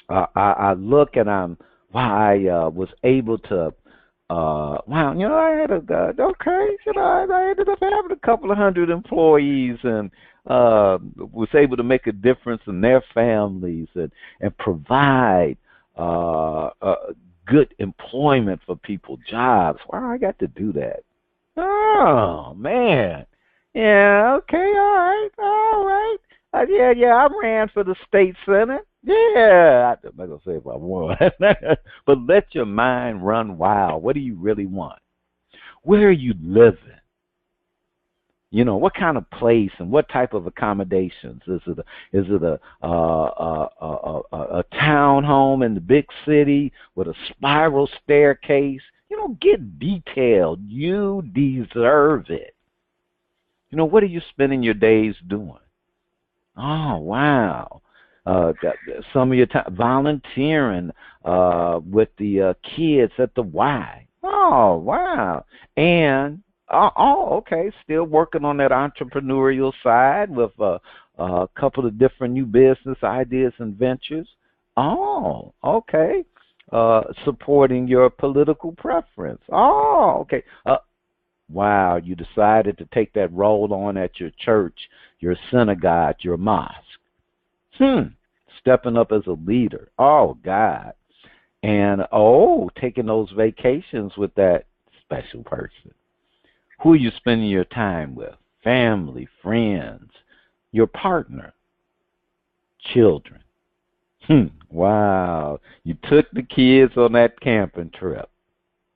I look and I was able to. I had I ended up having a couple of hundred employees and was able to make a difference in their families and provide good employment for people, jobs. Wow, I got to do that. Oh man, yeah, okay, all right. Yeah, I ran for the state senate. Yeah, I'm not going to say if I won. But let your mind run wild. What do you really want? Where are you living? What kind of place and what type of accommodations? Is it a townhome in the big city with a spiral staircase? Get detailed. You deserve it. What are you spending your days doing? Oh, wow. some of your time volunteering with the kids at the Y. Oh, wow. And, okay, still working on that entrepreneurial side with a couple of different new business ideas and ventures. Oh, okay. Supporting your political preference. Oh, okay. Wow, you decided to take that role on at your church, your synagogue, your mosque. Stepping up as a leader. Oh, God. And, taking those vacations with that special person. Who are you spending your time with? Family, friends, your partner, children. Wow. You took the kids on that camping trip.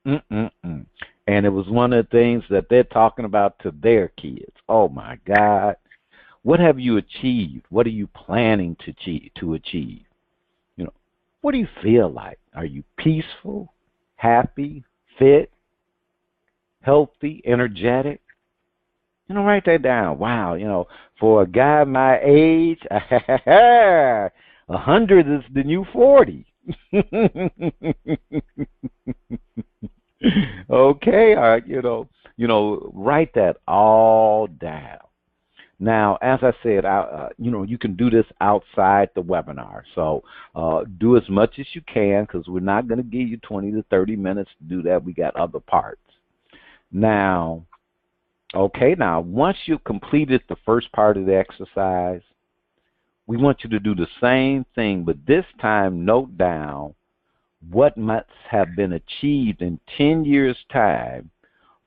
And it was one of the things that they're talking about to their kids. Oh, my God. What have you achieved? What are you planning to achieve? What do you feel like? Are you peaceful, happy, fit, healthy, energetic? Write that down. Wow, for a guy my age, 100 is the new 40. Okay, write that all down. Now, as I said, you can do this outside the webinar. So do as much as you can, because we're not going to give you 20 to 30 minutes to do that. We got other parts. Now, once you've completed the first part of the exercise, we want you to do the same thing, but this time note down what must have been achieved in 10 years' time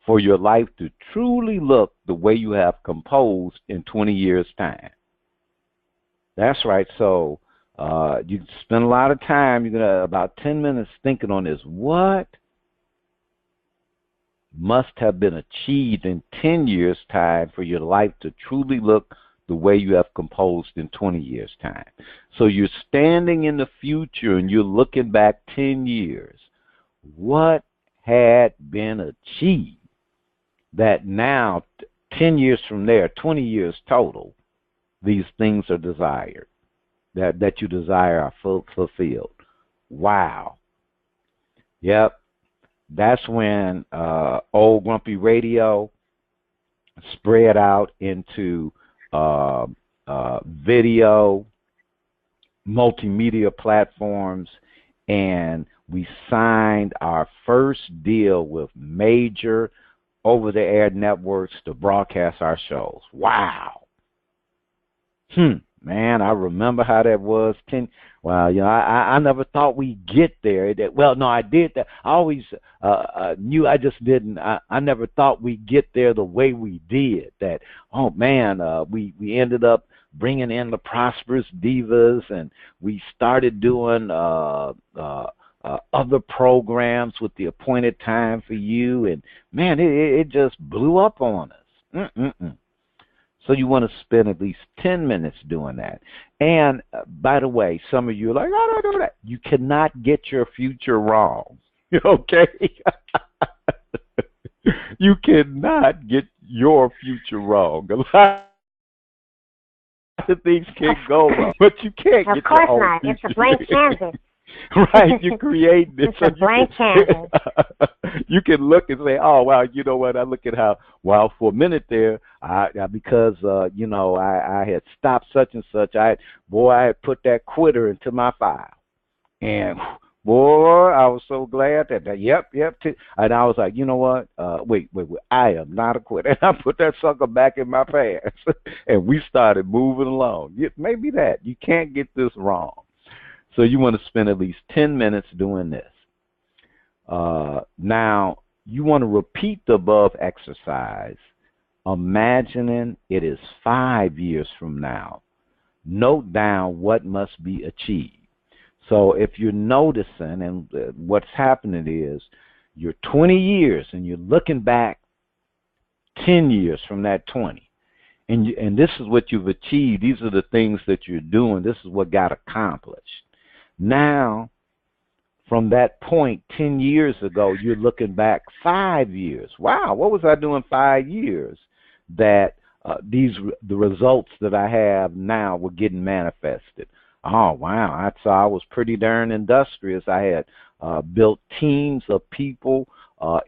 for your life to truly look the way you have composed in 20 years' time. That's right. So you spend a lot of time, you're going to about 10 minutes thinking on this. What must have been achieved in 10 years' time for your life to truly look the way you have composed in 20 years' time? So you're standing in the future and you're looking back 10 years. What had been achieved that now, 10 years from there, 20 years total, these things are desired, that you desire are fulfilled? Wow. Yep. That's when Old Grumpy Radio spread out into video, multimedia platforms, and we signed our first deal with major over-the-air networks to broadcast our shows. Wow. Man, I remember how that was. I never thought we'd get there. Well, no, I did that. I always knew, I just didn't. I never thought we'd get there the way we did. That, oh, man, we ended up bringing in the Prosperous Divas, and we started doing other programs with the appointed time for you, and man, it just blew up on us. So you want to spend at least 10 minutes doing that. And by the way, some of you are like, I don't do that. You cannot get your future wrong. Okay? You cannot get your future wrong. A lot of things can go wrong, but you can't get your own future. Of course not. It's a blank canvas. Right, you create this. It's a blank canvas. You can look and say, "Oh, wow, you know what? I look at how." Well, for a minute there, because I had stopped such and such. I had put that quitter into my file, and boy, I was so glad that. Yep. And I was like, you know what? Wait, I am not a quitter. And I put that sucker back in my pants, and we started moving along. Maybe that you can't get this wrong. So you want to spend at least 10 minutes doing this. Now, you want to repeat the above exercise, imagining it is 5 years from now. Note down what must be achieved. So if you're noticing, and what's happening is, you're 20 years and you're looking back 10 years from that 20. And this is what you've achieved. These are the things that you're doing. This is what got accomplished. Now, from that point 10 years ago, you're looking back 5 years. Wow, what was I doing 5 years that the results that I have now were getting manifested? Oh, wow. I was pretty darn industrious. I had built teams of people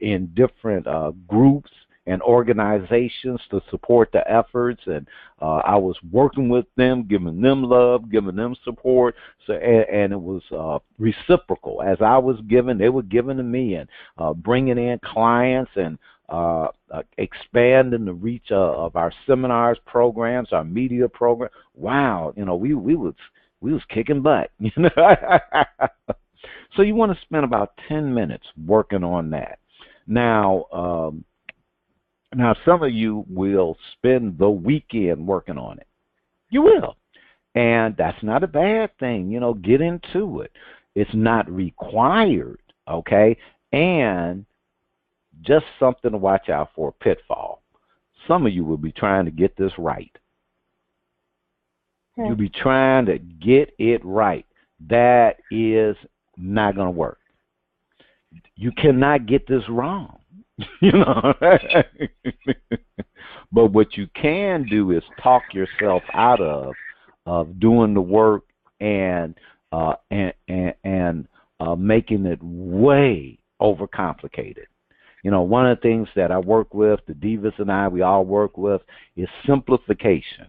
in different groups and organizations to support the efforts, and I was working with them, giving them love, giving them support. So, and it was reciprocal. As I was giving, they were giving to me, and bringing in clients and expanding the reach of our seminars programs, our media program. Wow, we was kicking butt. So you want to spend about 10 minutes working on that. Now, some of you will spend the weekend working on it. You will. And that's not a bad thing. Get into it. It's not required, okay? And just something to watch out for, a pitfall. Some of you will be trying to get this right. You'll be trying to get it right. That is not going to work. You cannot get this wrong. But what you can do is talk yourself out of doing the work and making it way overcomplicated. One of the things that I work with, the Divas and we all work with, is simplification.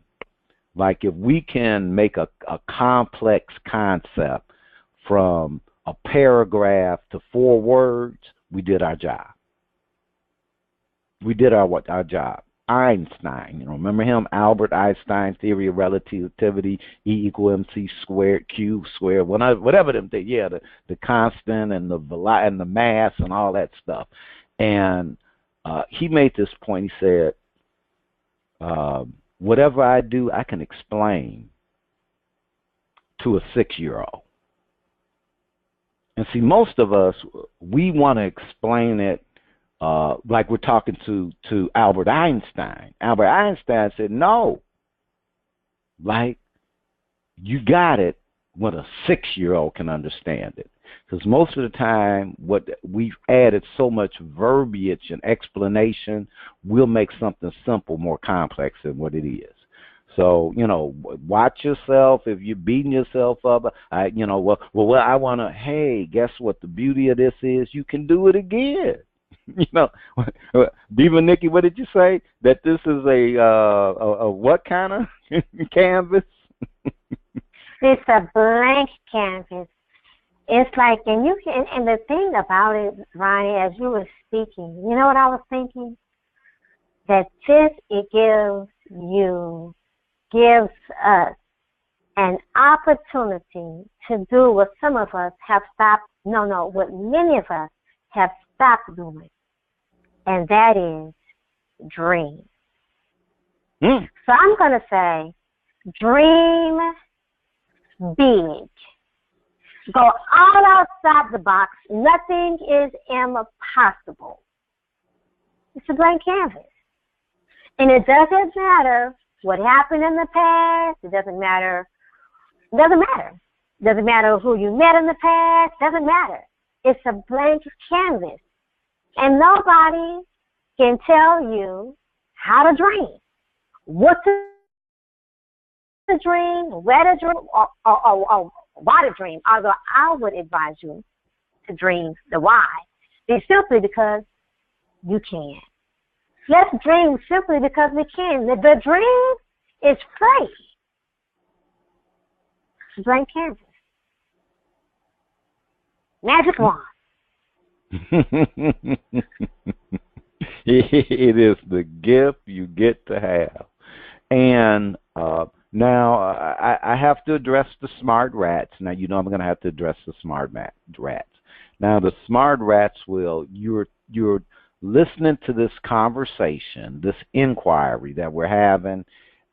Like if we can make a complex concept from a paragraph to 4 words, we did our job. We did our job. Einstein, remember him? Albert Einstein, theory of relativity, E = mc squared, Q squared, whatever them things. Yeah, the constant and the mass and all that stuff. And he made this point. He said, whatever I do, I can explain to a 6-year-old. And see, most of us, we want to explain it like we're talking to Albert Einstein. Albert Einstein said, no. Like, you got it when a 6-year-old can understand it. Because most of the time, what we've added so much verbiage and explanation, we'll make something simple more complex than what it is. So, watch yourself. If you're beating yourself up, I want to, hey, guess what? The beauty of this is you can do it again. Diva Nikki, what did you say? That this is a what kind of canvas? It's a blank canvas. It's like, and the thing about it, Ronnie, as you were speaking, you know what I was thinking? That it gives us an opportunity to do what some of us have what many of us have stopped doing, and that is dream. So I'm going to say, dream big. Go all outside the box. Nothing is impossible. It's a blank canvas. And it doesn't matter what happened in the past. It doesn't matter. It doesn't matter who you met in the past. It doesn't matter. It's a blank canvas. And nobody can tell you how to dream, what to dream, where to dream, or why to dream. Although I would advise you to dream the why. It's simply because you can. Let's dream simply because we can. The dream is free. Blank canvas. Magic wand. It is the gift you get to have. And now I have to address the smart rats. Now, I'm going to have to address the smart rats. Now, the smart rats you're listening to this conversation, this inquiry that we're having,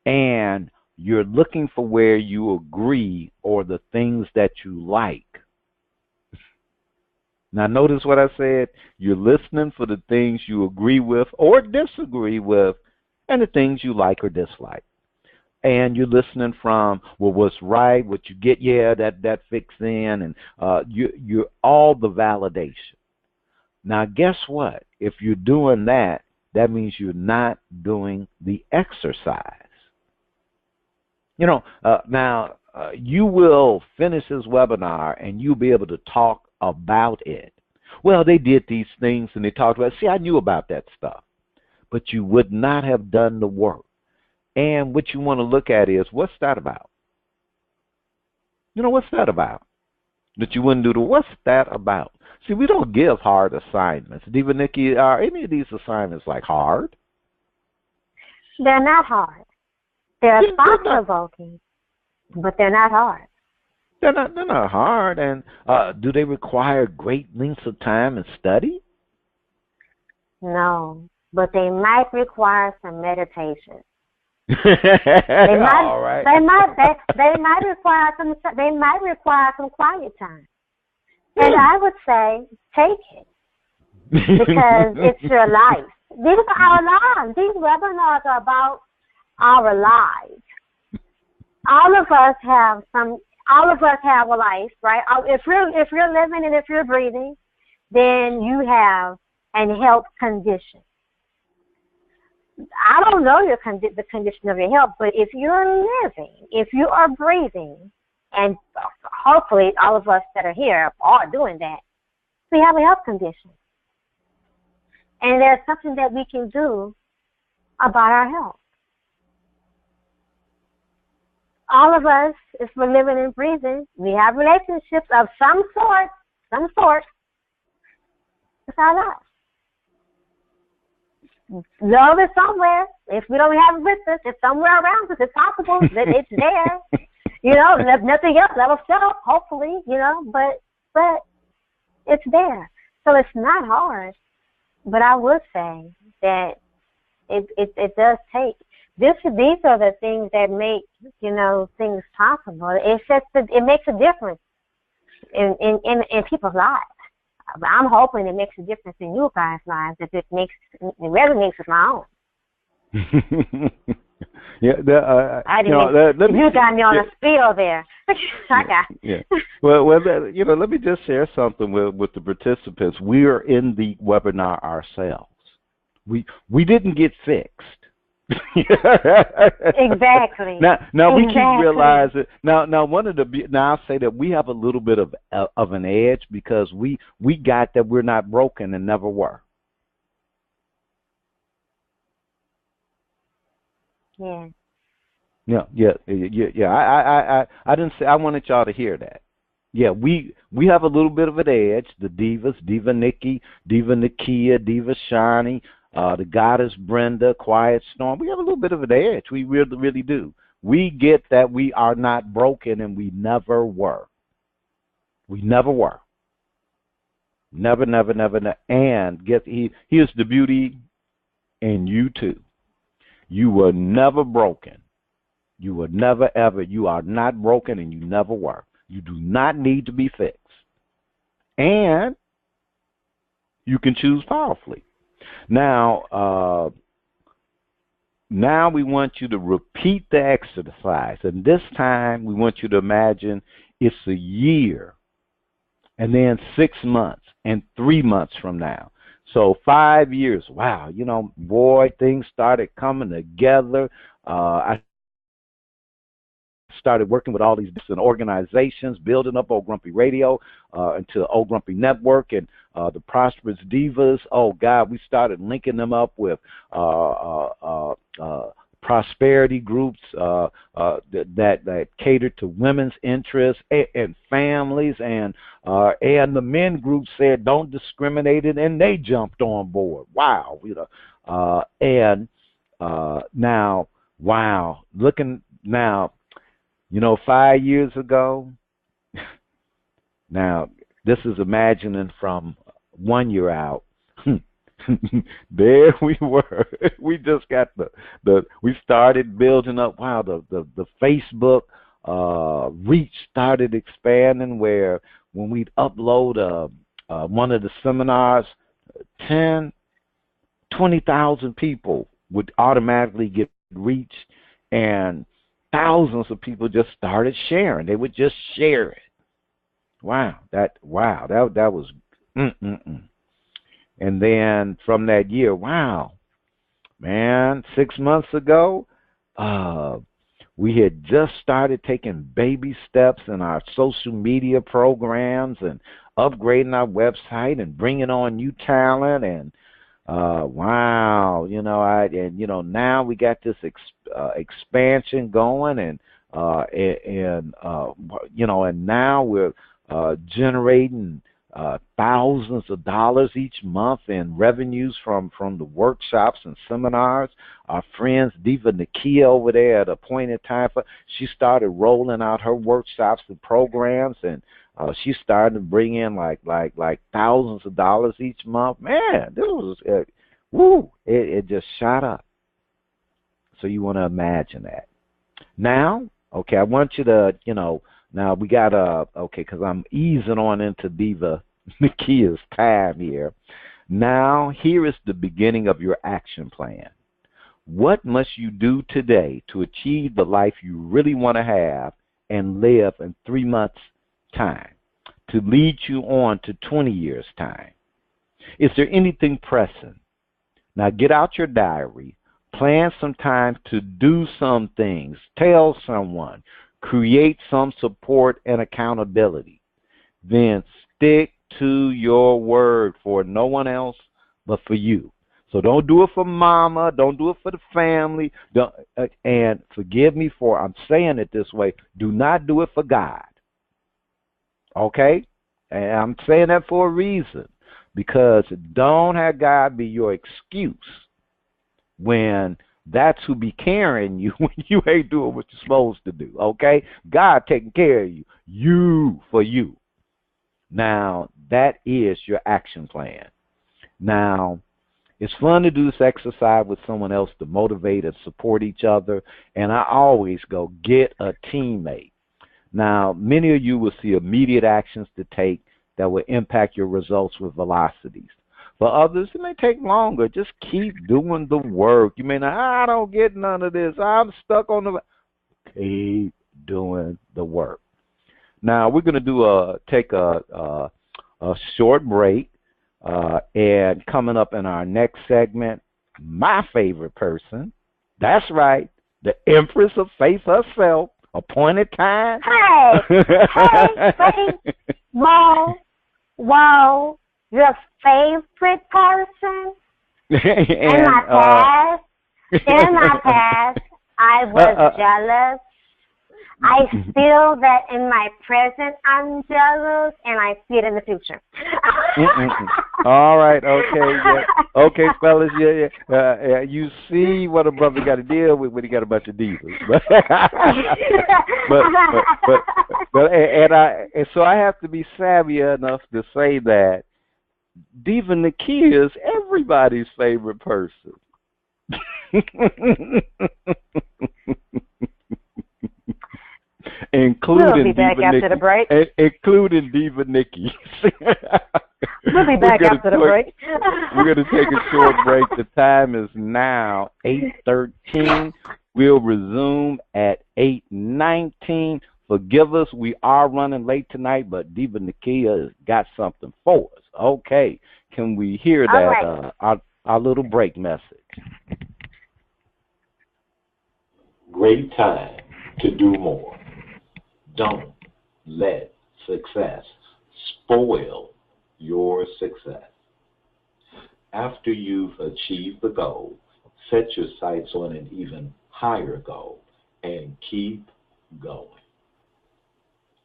and you're looking for where you agree or the things that you like. Now, notice what I said. You're listening for the things you agree with or disagree with, and the things you like or dislike. And you're listening from, well, what's right, what you get, that fits in, and you're all the validation. Now, guess what? If you're doing that, that means you're not doing the exercise. you will finish this webinar and you'll be able to talk about it. Well, they did these things and they talked about it. See, I knew about that stuff. But you would not have done the work. And what you want to look at is, what's that about? What's that about? That you wouldn't do the, what's that about? See, we don't give hard assignments. Diva Nikki, are any of these assignments like hard? They're not hard. They're thought-provoking, but they're not hard. They're not hard. And do they require great lengths of time and study? No, but they might require some meditation. All right. They might require some quiet time. And I would say take it because it's your life. These are our lives. These webinars are about our lives. All of us have a life, right? If you're living and if you're breathing, then you have a health condition. I don't know the condition of your health, but if you're living, if you are breathing, and hopefully all of us that are here are doing that, we have a health condition. And there's something that we can do about our health. All of us, if we're living and breathing, we have relationships of some sort with our lives. Love is somewhere. If we don't have it with us, it's somewhere around us. It's possible that it's there. Nothing else. That will self, hopefully, but it's there. So it's not hard. But I would say that it does take. These are the things that make, things possible. It's just it makes a difference in people's lives. I'm hoping it makes a difference in you guys' lives. If it resonates with my own. Yeah, you got me on a spiel there. I got. Yeah. Well, let me just share something with the participants. We are in the webinar ourselves. We didn't get fixed. Exactly. Now we keep realizing. Now I'll say that we have a little bit of an edge because we got that we're not broken and never were. Yeah. Yeah. I didn't say. I wanted y'all to hear that. Yeah, we have a little bit of an edge. The Divas, Diva Nikki, Diva Nakia, Diva Shani, the Goddess Brenda, Quiet Storm. We have a little bit of an edge. We really do. We get that we are not broken, and we never were. We never were. Never. And here's the beauty, and you too. You were never broken. You were never, ever. You are not broken, and you never were. You do not need to be fixed. And you can choose powerfully. Now we want you to repeat the exercise. And this time, we want you to imagine it's a year, and then 6 months, and 3 months from now. So 5 years. Wow, boy, things started coming together. I started working with all these different organizations, building up Old Grumpy Radio into Old Grumpy Network and the Prosperous Divas. Oh, God, we started linking them up with prosperity groups that cater to women's interests and families, and the men group said don't discriminate, and they jumped on board. Wow, now, wow, looking now, 5 years ago. Now, this is imagining from 1 year out. There we were. We just got we started building up. Wow, the Facebook reach started expanding, where when we'd upload one of the seminars, 20,000 people would automatically get reached, and thousands of people just started sharing. They would just share it. Wow, that was. And then from that year, wow, man, 6 months ago, We had just started taking baby steps in our social media programs and upgrading our website and bringing on new talent. And wow, now we got this expansion going, and now we're generating thousands of dollars each month in revenues from the workshops and seminars. Our friends Diva Nakia over there at a point in time, she started rolling out her workshops and programs, and she started to bring in like thousands of dollars each month. Man, this was it just shot up. So you want to imagine that. Now, okay, I want you to, now we got because I'm easing on into Diva Nakia's time here. Now, here is the beginning of your action plan. What must you do today to achieve the life you really want to have and live in 3 months' time, to lead you on to 20 years' time? Is there anything pressing? Now, get out your diary. Plan some time to do some things. Tell someone. Create some support and accountability. Then stick to your word for no one else but for you. So don't do it for mama. Don't do it for the family. And forgive me for I'm saying it this way. Do not do it for God. Okay? And I'm saying that for a reason. Because don't have God be your excuse when that's who be carrying you when you ain't doing what you're supposed to do, okay? God taking care of you. You for you. Now, that is your action plan. Now, it's fun to do this exercise with someone else to motivate and support each other, and I always go, get a teammate. Now, many of you will see immediate actions to take that will impact your results with velocities. For others, it may take longer. Just keep doing the work. You may not, I don't get none of this. I'm stuck on the... Keep doing the work. Now, we're going to take a short break. And coming up in our next segment, my favorite person. That's right. The Empress of Faith herself. Appointed time. Hey. Whoa. Your favorite person? In my past, I was jealous. I feel that in my present I'm jealous, and I see it in the future. All right, okay, yeah. Okay, fellas, yeah. You see what a brother got to deal with when he got a bunch of divas, and so I have to be savvy enough to say that Diva Nakia is everybody's favorite person. Including we'll be back Diva after Nikki, the break. Including Diva Nikki. We'll be back after the break. We're going to take a short break. The time is now 8:13. We'll resume at 8:19. Forgive us, we are running late tonight, but Diva Nakia has got something for us. Okay, can we hear that? Right. Our little break message. Great time to do more. Don't let success spoil your success. After you've achieved the goal, set your sights on an even higher goal and keep going.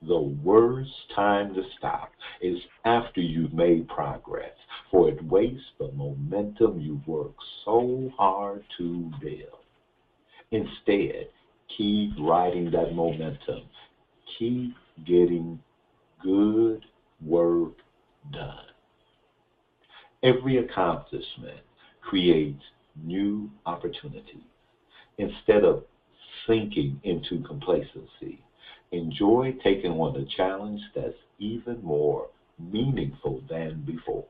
The worst time to stop is after you've made progress, for it wastes the momentum you've worked so hard to build. Instead, keep riding that momentum. Keep getting good work done. Every accomplishment creates new opportunities. Instead of sinking into complacency, enjoy taking on a challenge that's even more meaningful than before.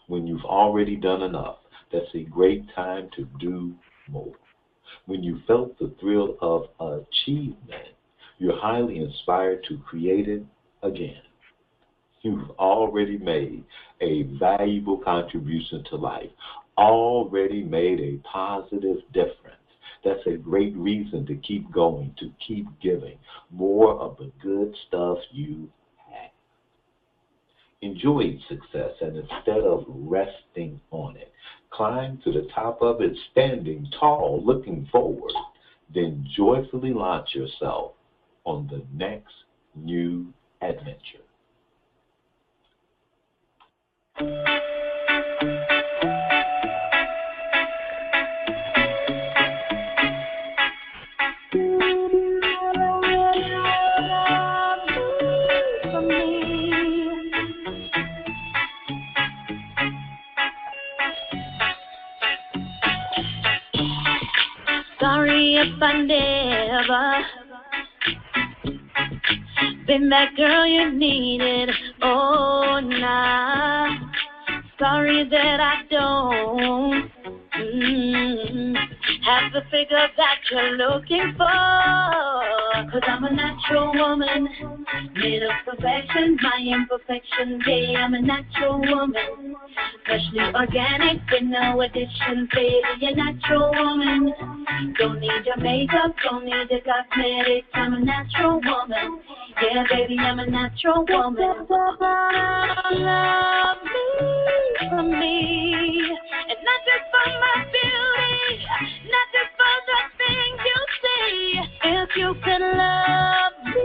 When you've already done enough, that's a great time to do more. When you felt the thrill of achievement, you're highly inspired to create it again. You've already made a valuable contribution to life, already made a positive difference That's a great reason to keep going, to keep giving more of the good stuff you have. Enjoy success, and instead of resting on it, climb to the top of it, standing tall, looking forward. Then joyfully launch yourself on the next new adventure. Sorry if I never been that girl you needed. Oh, nah. Sorry that I don't have the figure that you're looking for. 'Cause I'm a natural woman, made of perfection, my imperfection. Yeah, I'm a natural woman, freshly organic with no addition. Baby, a natural woman, don't need your makeup, don't need your cosmetics. I'm a natural woman, yeah, baby, I'm a natural woman. Love me for me, and not just for my beauty, not just for the things you see. If you could love me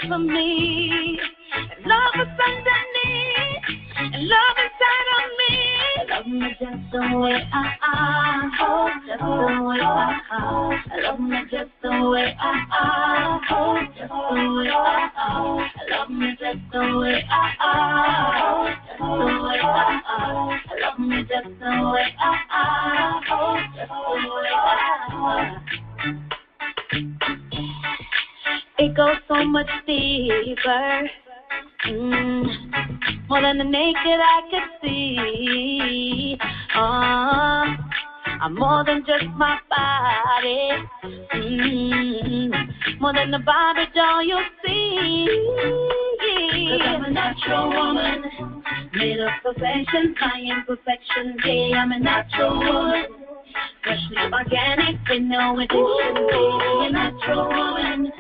for me, and love what's underneath, and love inside of me. Love me just the way I am, oh, just the way I am. Love me just the way I am, oh, just the way I am. Love me just the way I am, oh, just the way I am. Love me just the way I am, oh, just the way I am. It goes so much deeper, more than the naked eye could see. I'm more than just my body, more than the Barbie doll you see. 'Cause I'm a natural woman, made of perfection, my imperfection. Yeah, I'm a natural woman, freshly organic with no addition. Baby, a natural woman,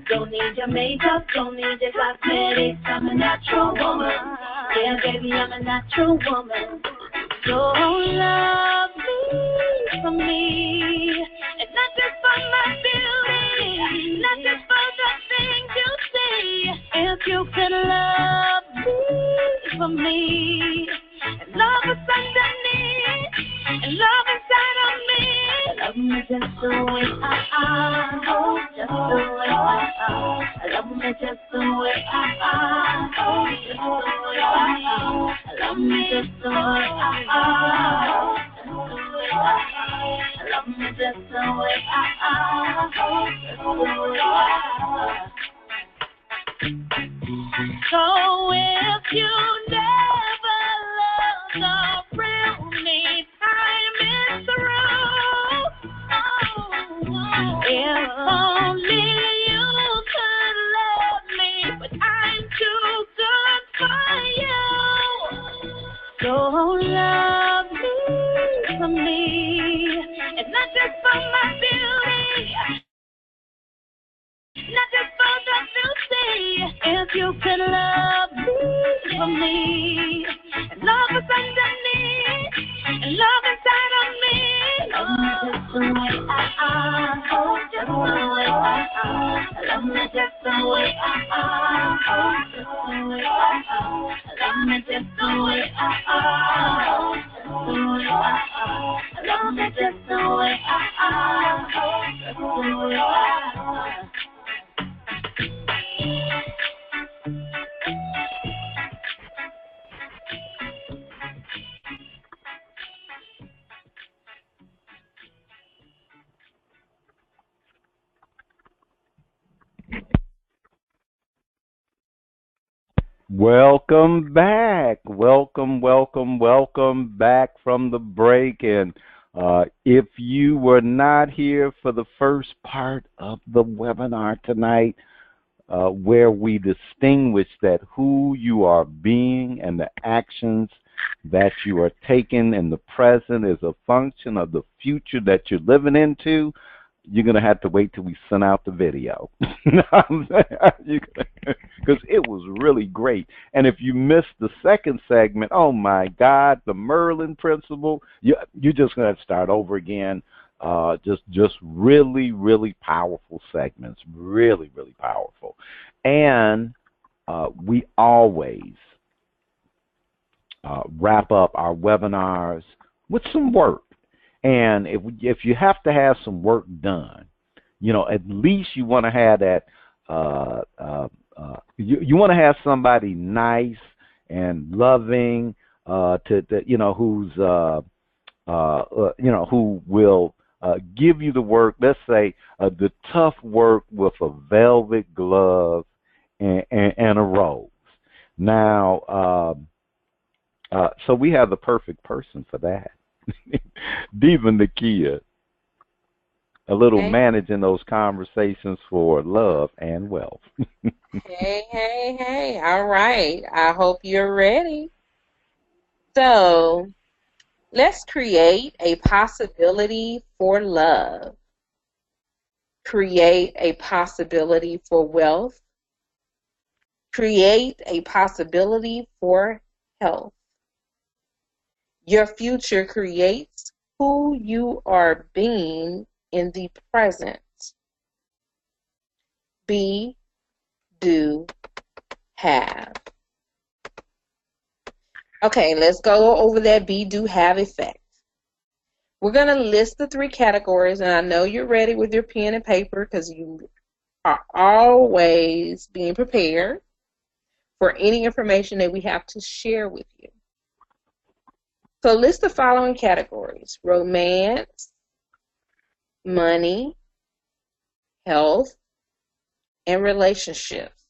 don't need your makeup, don't need your cosmetics. I'm a natural woman, yeah, baby, I'm a natural woman. So love me for me, and not just for my beauty, not just for the things you see. If you could love me for me, and love what's underneath, and love inside of me. Love me just the way I am, oh, just the way I am. Love me just the way I am, oh, just the way I am. Love me just the way I am, oh, just the way I am. Love me just the way I am, oh, just the way I am. So if you never loved the real me, time is through. If only you could love me, but I'm too good for you. So love me for me, and not just for my beauty, not just for the beauty. If you could love me for me, and love is underneath, and love inside of me. Love me just the way I am, oh, just the way I am. Love me just the way I am, oh, just the way I am. Love me just the way I am, oh, just the way I am. Love me just the way I am, oh, just the way I am. Welcome back. Welcome back from the break. And if you were not here for the first part of the webinar tonight, where we distinguish that who you are being and the actions that you are taking in the present is a function of the future that you're living into, you're going to have to wait till we send out the video. Because it was really great. And if you missed the second segment, oh my God, the Merlin Principle, you're just going to have to start over again. Just really, really powerful segments. Really, really powerful. And we always wrap up our webinars with some work. And if you have to have some work done, at least you want to have that. You want to have somebody nice and loving who's who will give you the work. Let's say the tough work with a velvet glove and a rose. Now, so we have the perfect person for that. Diva Nakia, a little managing those conversations for love and wealth. Hey. All right. I hope you're ready. So let's create a possibility for love. Create a possibility for wealth. Create a possibility for health. Your future creates who you are being in the present. Be, do, have. Okay, let's go over that be, do, have effect. We're going to list the 3 categories, and I know you're ready with your pen and paper because you are always being prepared for any information that we have to share with you. So list the following categories: romance, money, health, and relationships.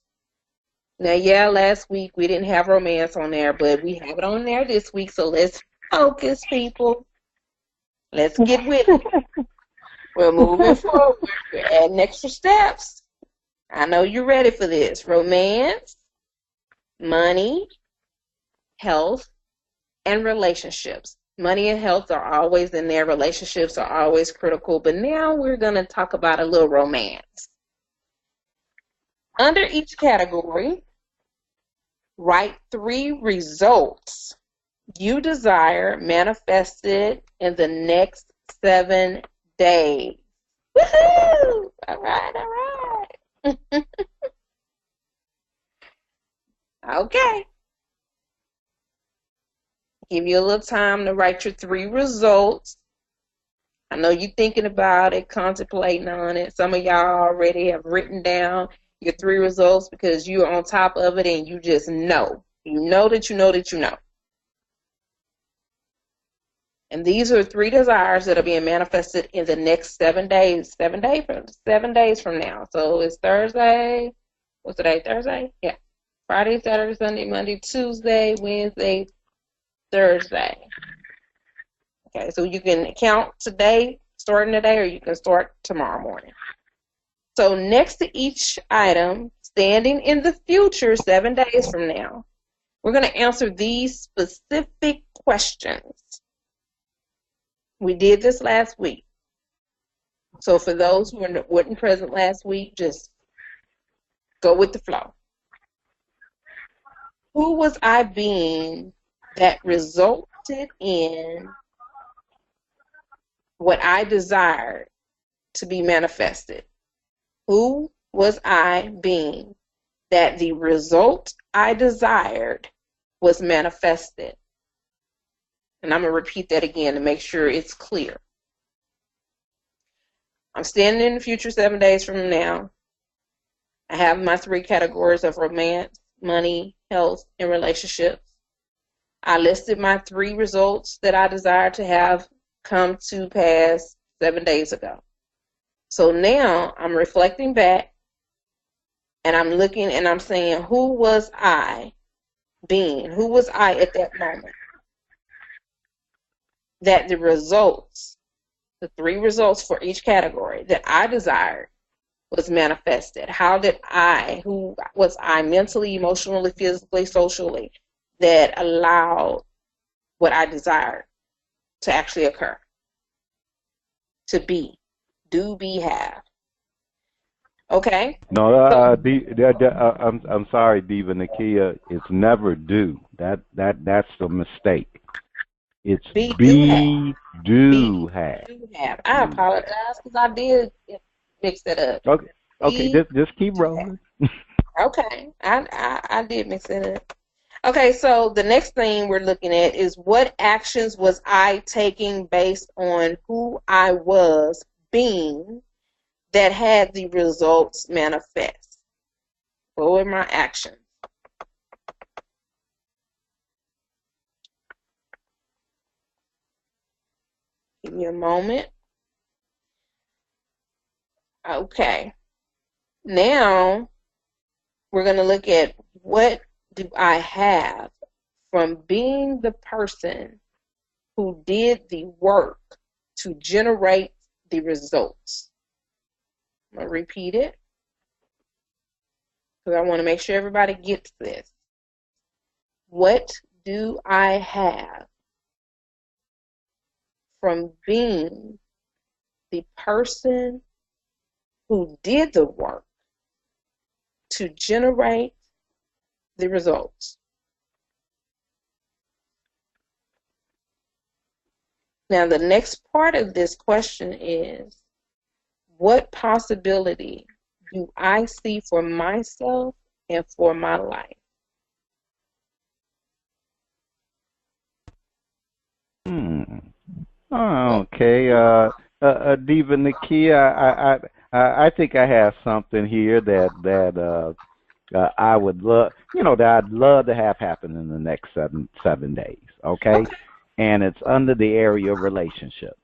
Now, last week we didn't have romance on there, but we have it on there this week, so let's focus, people. Let's get with it. We're moving forward. We're adding extra steps. I know you're ready for this. Romance, money, health, and relationships. Money and health are always in there. Relationships are always critical. But now we're going to talk about a little romance. Under each category, write 3 results you desire manifested in the next 7 days. Woohoo! All right. Okay. Give you a little time to write your 3 results. I know you're thinking about it, contemplating on it. Some of y'all already have written down your 3 results because you're on top of it and you just know. You know that you know that you know. And these are 3 desires that are being manifested in the next 7 days. 7 days from now. So it's Thursday. What's today? Thursday? Yeah. Friday, Saturday, Sunday, Monday, Tuesday, Wednesday, Thursday. Okay, so you can count today, starting today, or you can start tomorrow morning. So next to each item, standing in the future 7 days from now, we're going to answer these specific questions. We did this last week. So for those who weren't present last week, just go with the flow. Who was I being that resulted in what I desired to be manifested? Who was I being that the result I desired was manifested? And I'm going to repeat that again to make sure it's clear. I'm standing in the future 7 days from now. I have my 3 categories of romance, money, health, and relationships. I listed my 3 results that I desire to have come to pass 7 days ago. So now I'm reflecting back and I'm looking and I'm saying, who was I being? Who was I at that moment? That the results, the 3 results for each category that I desired was manifested. Who was I mentally, emotionally, physically, socially, that allowed what I desire to actually occur, to be, do, be, have. Okay? No, I'm sorry, Diva Nakia. It's never do. That's a mistake. It's be, do have. I apologize because I did mix it up. Okay, just keep rolling. Okay, I did mix it up. Okay, so the next thing we're looking at is what actions was I taking based on who I was being that had the results manifest? What were my actions? Give me a moment. Okay. Now we're going to look at what do I have from being the person who did the work to generate the results. I'm going to repeat it because I want to make sure everybody gets this. What do I have from being the person who did the work to generate the results? Now, the next part of this question is, what possibility do I see for myself and for my life? Okay. Diva Nakia, I think I have something here that I would love, that I'd love to have happen in the next seven days. Okay. And it's under the area of relationships.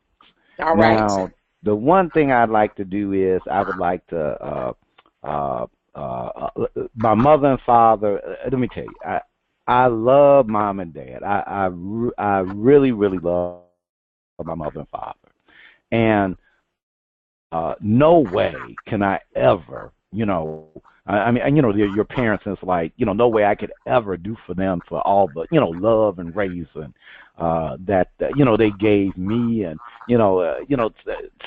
All right. Now, the one thing I'd like to do is I would like to, my mother and father, let me tell you, I love mom and dad. I really, really love my mother and father. And no way can I ever, I mean, your parents, and it's like, no way I could ever do for them for all the, love and raising that, they gave me, and,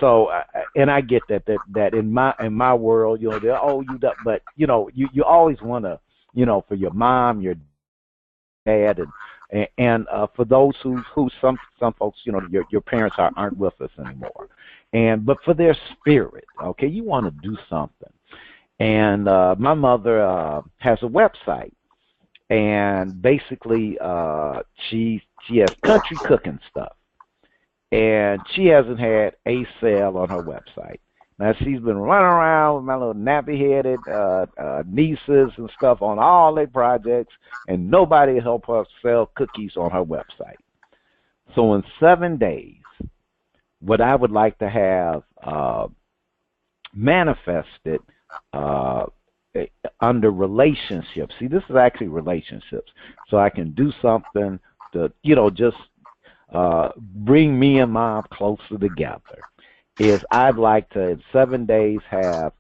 so, and I get that in my world, they owe you that, but, you always want to, for your mom, your dad, and for those who some folks, your parents aren't with us anymore, but for their spirit, okay, you want to do something. And my mother has a website, and basically she has country cooking stuff, and she hasn't had a sale on her website. Now, she's been running around with my little nappy-headed nieces and stuff on all their projects, and nobody helped her sell cookies on her website. So in 7 days, what I would like to have manifested under relationships. See, this is actually relationships. So I can do something to, just bring me and mom closer together. Is I'd like to, in 7 days, have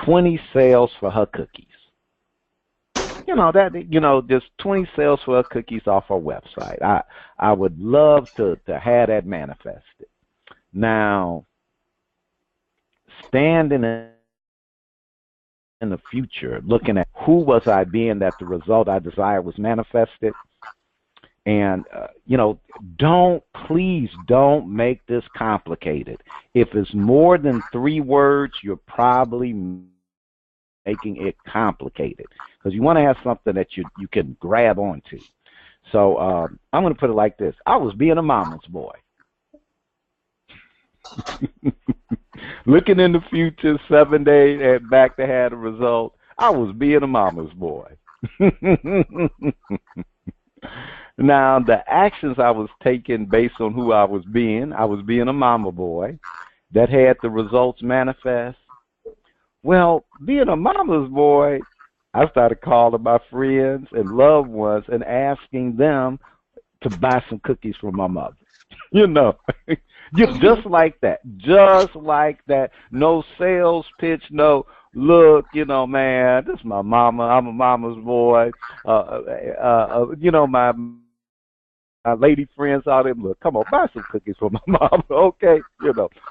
20 sales for her cookies. Just 20 sales for her cookies off her website. I would love to have that manifested. Now, standing in the future, looking at who was I being that the result I desired was manifested. And, please don't make this complicated. If it's more than 3 words, you're probably making it complicated, because you want to have something that you can grab onto. So I'm going to put it like this. I was being a mama's boy. Looking in the future, 7 days and back to have a result, I was being a mama's boy. Now, the actions I was taking based on who I was being a mama boy that had the results manifest. Well, being a mama's boy, I started calling my friends and loved ones and asking them to buy some cookies for my mother. Just like that. Just like that. No sales pitch, no, look, man, this is my mama. I'm a mama's boy. My lady friends out there, look, come on, buy some cookies for my mom, okay?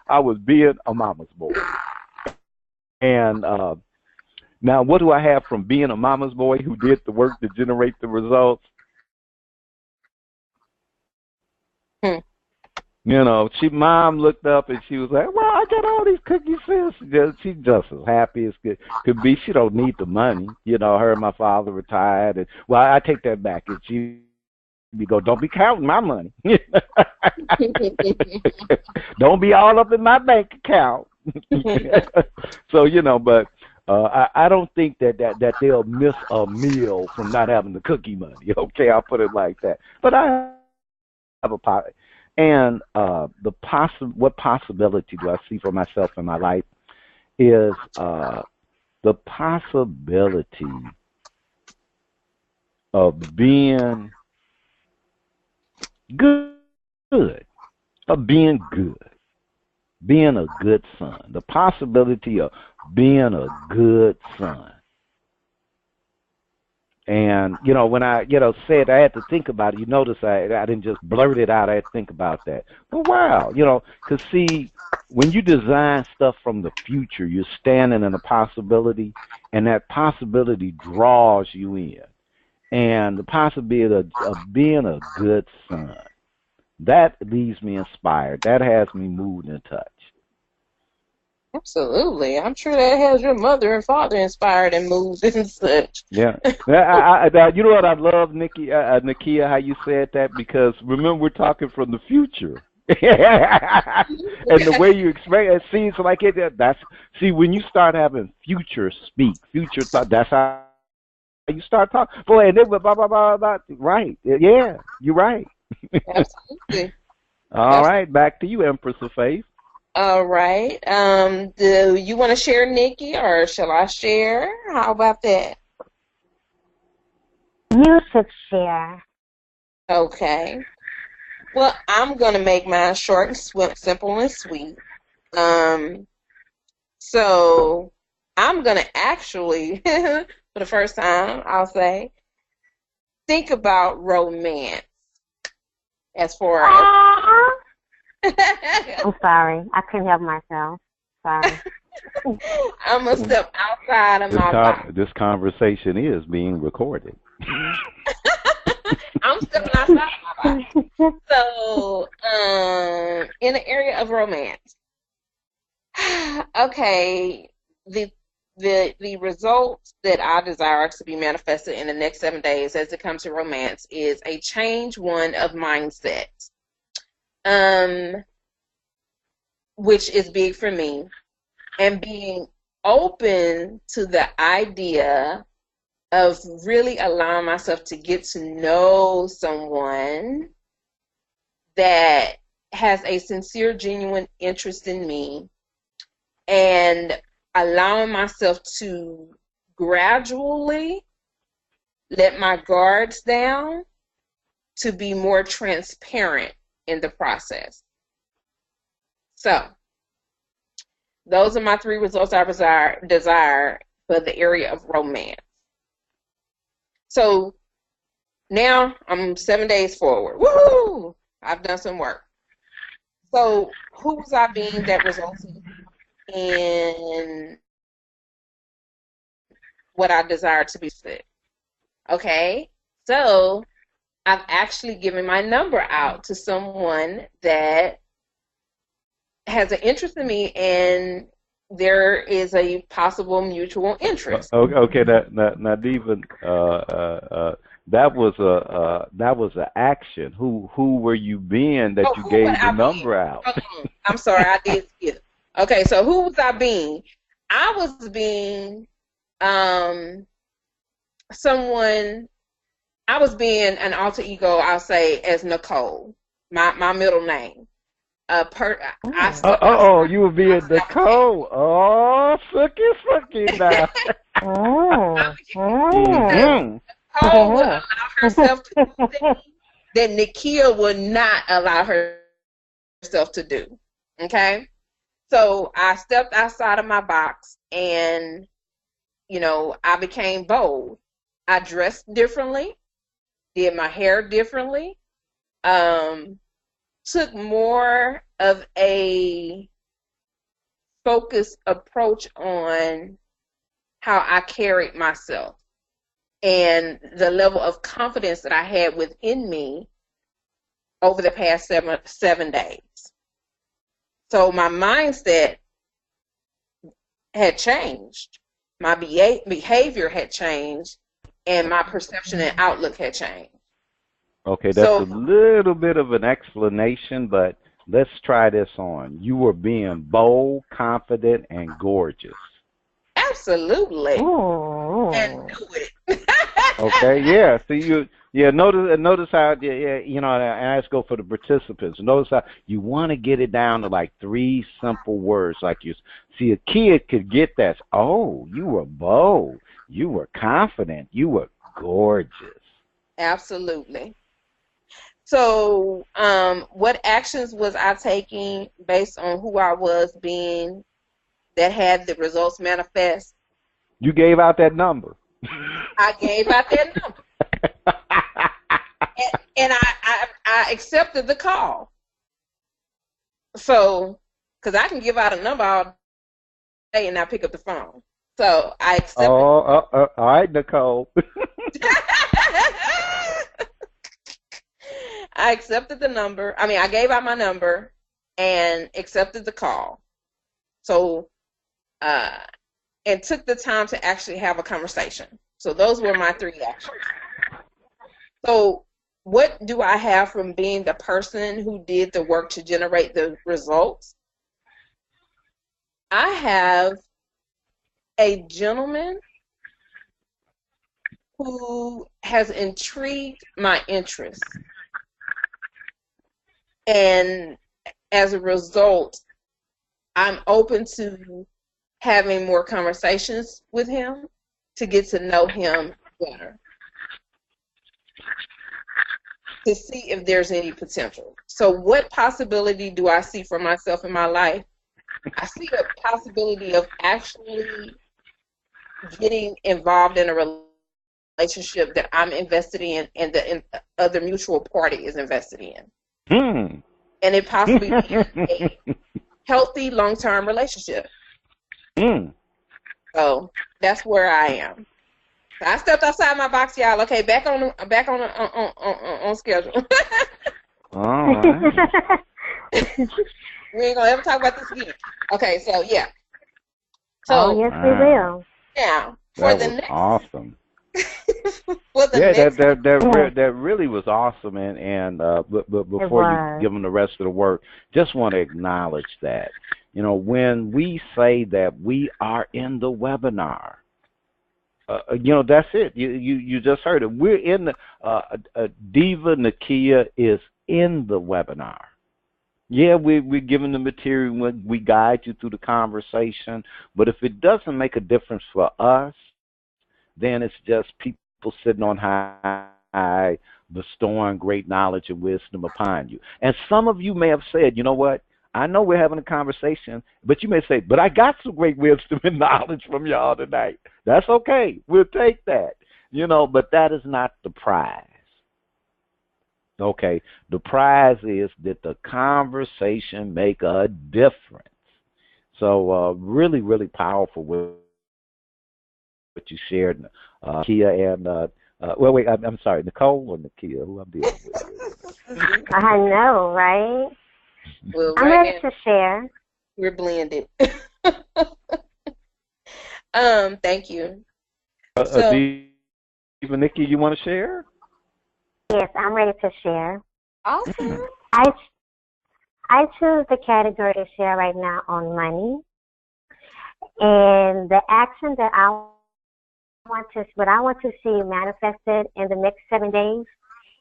I was being a mama's boy. And now what do I have from being a mama's boy who did the work to generate the results? Mom looked up and she was like, well, I got all these cookies, sis. She's just as happy as could be. She don't need the money. Her and my father retired. And, well, I take that back. And she go, don't be counting my money. Don't be all up in my bank account. So, but I don't think that they'll miss a meal from not having the cookie money. Okay, I'll put it like that. But I have a pot. And what possibility do I see for myself in my life is the possibility of being good, of being good, being a good son, the possibility of being a good son. And, when I, said I had to think about it, you notice I didn't just blurt it out. I had to think about that. But wow, because see, when you design stuff from the future, you're standing in a possibility, and that possibility draws you in. And the possibility of being a good son, that leaves me inspired. That has me moved and touched. Absolutely. I'm sure that has your mother and father inspired and moved and such. Yeah. You know what I love, Nakia, how you said that? Because remember, we're talking from the future. And the way you explain it seems like see, when you start having future speak, future thought, that's how you start talking. Boy, and then blah, blah, blah, blah. Right. Yeah, you're right. Absolutely. All right, back to you, Empress of Faith. All right. Do you want to share, Nikki, or shall I share? How about that? You should share. Okay. Well, I'm going to make mine short and simple and sweet. So I'm going to actually, for the first time, I'll say, think about romance as far as... I'm sorry. I couldn't help myself. Sorry. I'm going to step outside of my box. This conversation is being recorded. I'm stepping outside of my box. So, in the area of romance, okay, the results that I desire to be manifested in the next 7 days as it comes to romance is a change, one, of mindset. Which is big for me, and being open to the idea of really allowing myself to get to know someone that has a sincere, genuine interest in me, and allowing myself to gradually let my guards down to be more transparent in the process. So, those are my 3 results I desire for the area of romance. So, now I'm 7 days forward. Woohoo! I've done some work. So, who was I being that resulted in what I desire to be fit? Okay, so I've actually given my number out to someone that has an interest in me, and there is a possible mutual interest. Okay, now, Diva, that was an action. Who were you being that you gave the number out? I'm sorry, I did skip. Okay, so who was I being? I was being someone. I was being an alter ego, I'll say, as Nicole, my middle name. You were being Nicole. Oh, sucky now. Nicole would allow herself to do things that Nakia would not allow herself to do. Okay? So I stepped outside of my box, and, I became bold. I dressed differently, did my hair differently, took more of a focused approach on how I carried myself and the level of confidence that I had within me over the past 7 days. So my mindset had changed, my behavior had changed, and my perception and outlook had changed. Okay, that's a little bit of an explanation, but let's try this on. You were being bold, confident, and gorgeous. Absolutely. Ooh. And do it. Okay, yeah. So notice how, and I just go for the participants. Notice how you want to get it down to like 3 simple words. Like you see, a kid could get that. Oh, you were bold. You were confident. You were gorgeous. Absolutely. So, what actions was I taking based on who I was being that had the results manifest? You gave out that number. I gave out that number. and I accepted the call. So, because I can give out a number all day and not pick up the phone. So, I accepted. All right, Nicole. I accepted the number. I gave out my number and accepted the call. So, and took the time to actually have a conversation. So those were my 3 actions. So what do I have from being the person who did the work to generate the results? I have a gentleman who has intrigued my interest. And as a result, I'm open to having more conversations with him to get to know him better, to see if there's any potential. So what possibility do I see for myself in my life? I see the possibility of actually getting involved in a relationship that I'm invested in and the other mutual party is invested in. And it possibly be a healthy long-term relationship. So that's where I am. So I stepped outside my box, y'all. Okay, back on schedule. All right. We ain't gonna ever talk about this again. Okay, so yeah. So yes, we will. Yeah. For That the was next, awesome. for the Yeah, next, that really was awesome. And but before you give them the rest of the work, just want to acknowledge that. When we say that we are in the webinar, that's it. You just heard it. We're in the Diva Nakia is in the webinar. Yeah, we're giving the material. We guide you through the conversation. But if it doesn't make a difference for us, then it's just people sitting on high, bestowing great knowledge and wisdom upon you. And some of you may have said, you know what? I know we're having a conversation, but you may say, but I got some great wisdom and knowledge from y'all tonight. That's okay. We'll take that. But that is not the prize. Okay, the prize is that the conversation make a difference. So really, really powerful what you shared, Kia and I'm sorry, Nicole or Nakia, who I'm dealing with. I know, right? well, I'm right ready now, to share. we're blended. Thank you. So, Diva Nikki, you want to share? Yes, I'm ready to share. awesome. I choose the category to share right now on money. And the action that what I want to see manifested in the next 7 days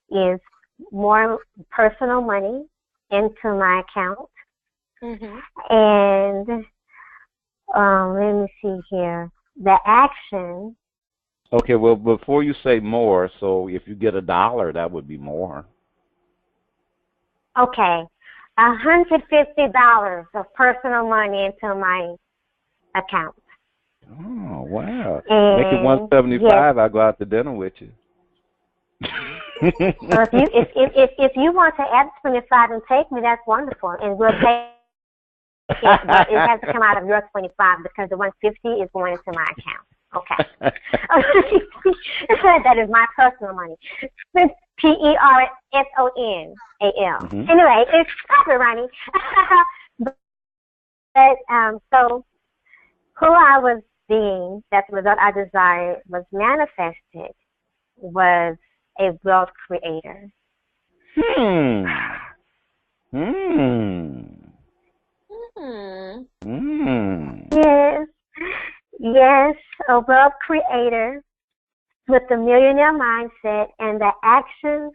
is more personal money into my account. And let me see here. The action. Okay, well, before you say more, so if you get $1, that would be more. Okay, $150 of personal money into my account. Oh, wow. And make it $175, yes. I'll go out to dinner with you. So if you want to add 25 and take me, that's wonderful, and we'll take it, but it has to come out of your 25 because the 150 is going into my account. Okay. That is my personal money. PERSONAL. Anyway, it's copyrighting. But so who I was being, that the result I desired was manifested, was a wealth creator. Yes, a wealth creator with the millionaire mindset, and the actions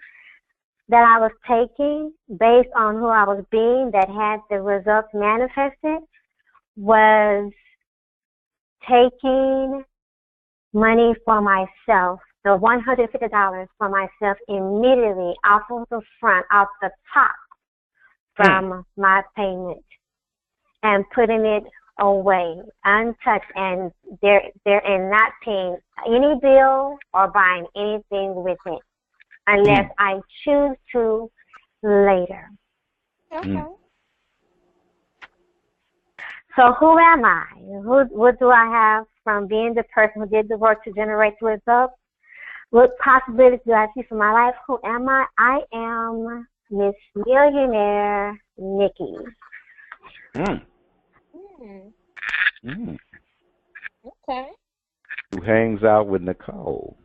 that I was taking based on who I was being that had the results manifested was taking money for myself, the $150 for myself immediately off of the front, off the top from my payment, and putting it away, untouched, and not paying any bill or buying anything with it unless I choose to later. Okay. So who am I? What do I have from being the person who did the work to generate the results? What possibilities do I see for my life? Who am I? I am Miss Millionaire Nikki. Okay. Who hangs out with Nicole.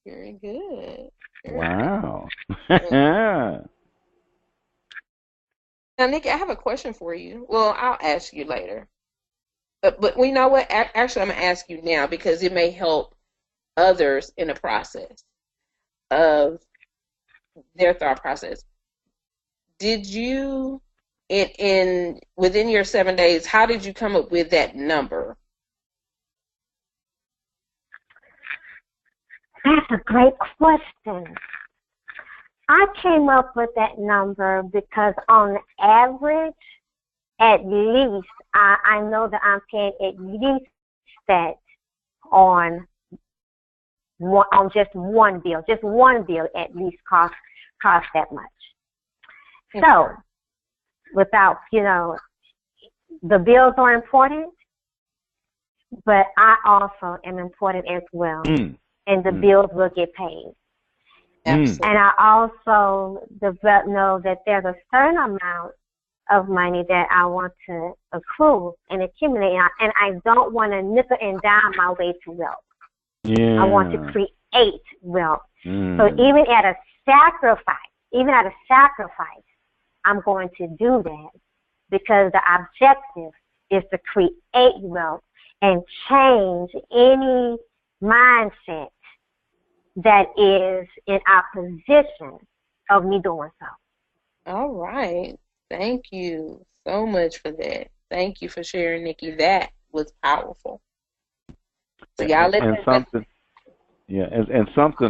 Very good. Wow. Now, Nikki, I have a question for you. Well, I'll ask you later. But we know what? Actually, I'm going to ask you now because it may help others in the process of their thought process. Did you, within your 7 days, how did you come up with that number? That's a great question. I came up with that number because on average, at least, I know that I'm paying at least that on just one bill. Just one bill at least costs that much. So, without, the bills are important, but I also am important as well. And the bills will get paid. And I also know that there's a certain amount of money that I want to accrue and accumulate, and I don't want to nickel and dime my way to wealth. I want to create wealth. So even at a sacrifice, I'm going to do that because the objective is to create wealth and change any mindset that is in opposition of me doing so. All right. Thank you so much for that. Thank you for sharing, Nikki. That was powerful. So y'all something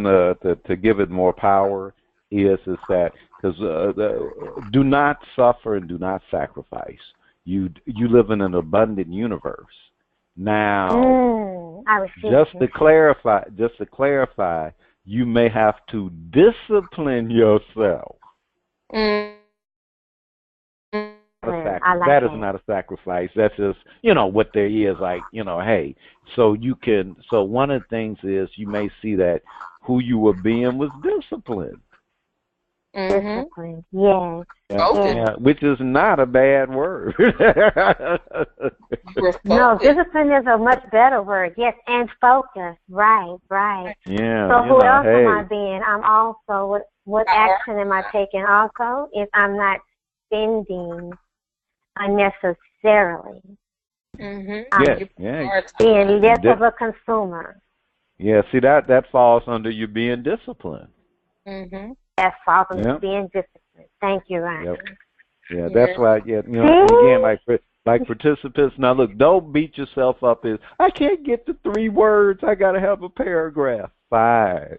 to give it more power is that because do not suffer and do not sacrifice. You live in an abundant universe. Now, just to clarify, you may have to discipline yourself. That is not a sacrifice. That's just, what there is, like, hey. So one of the things is you may see that who you were being was disciplined. Discipline, yes. Yeah, which is not a bad word. No, discipline is a much better word. Yes, and focus. Right. Yeah. So who else am I being? I'm also, what action am I taking also if I'm not spending unnecessarily? Being less of a consumer. Yeah, see, that falls under you being disciplined. That falls under being disciplined. Thank you, Ryan. Yeah, that's why. Yeah, again, like participants. Now, look, don't beat yourself up. I can't get the 3 words. I got to have a paragraph. 5.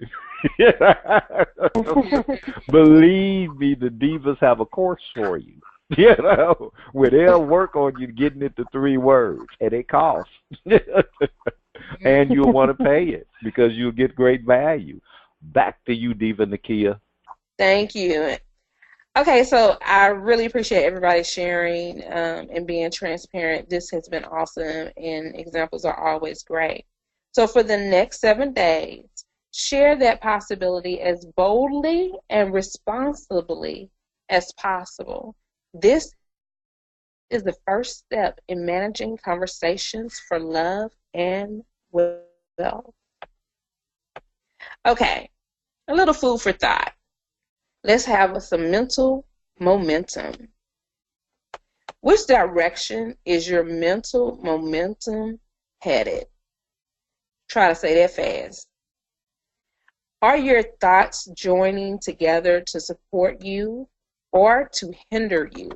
Believe me, the Divas have a course for you. You know, where they'll work on you getting it to 3 words, and it costs. And you'll want to pay it because you'll get great value. Back to you, Diva Nakia. Thank you. Okay, so I really appreciate everybody sharing and being transparent. This has been awesome, and examples are always great. So for the next 7 days, share that possibility as boldly and responsibly as possible. This is the first step in managing conversations for love and wealth. Okay, a little food for thought. Let's have some mental momentum. Which direction is your mental momentum headed? Try to say that fast. Are your thoughts joining together to support you or to hinder you?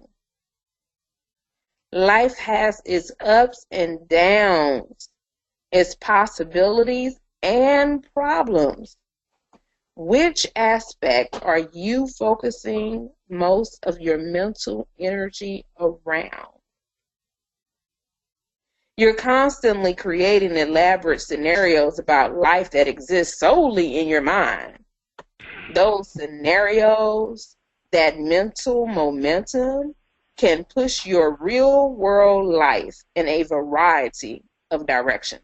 Life has its ups and downs, its possibilities and problems. Which aspect are you focusing most of your mental energy around? You're constantly creating elaborate scenarios about life that exist solely in your mind. Those scenarios, that mental momentum, can push your real world life in a variety of directions.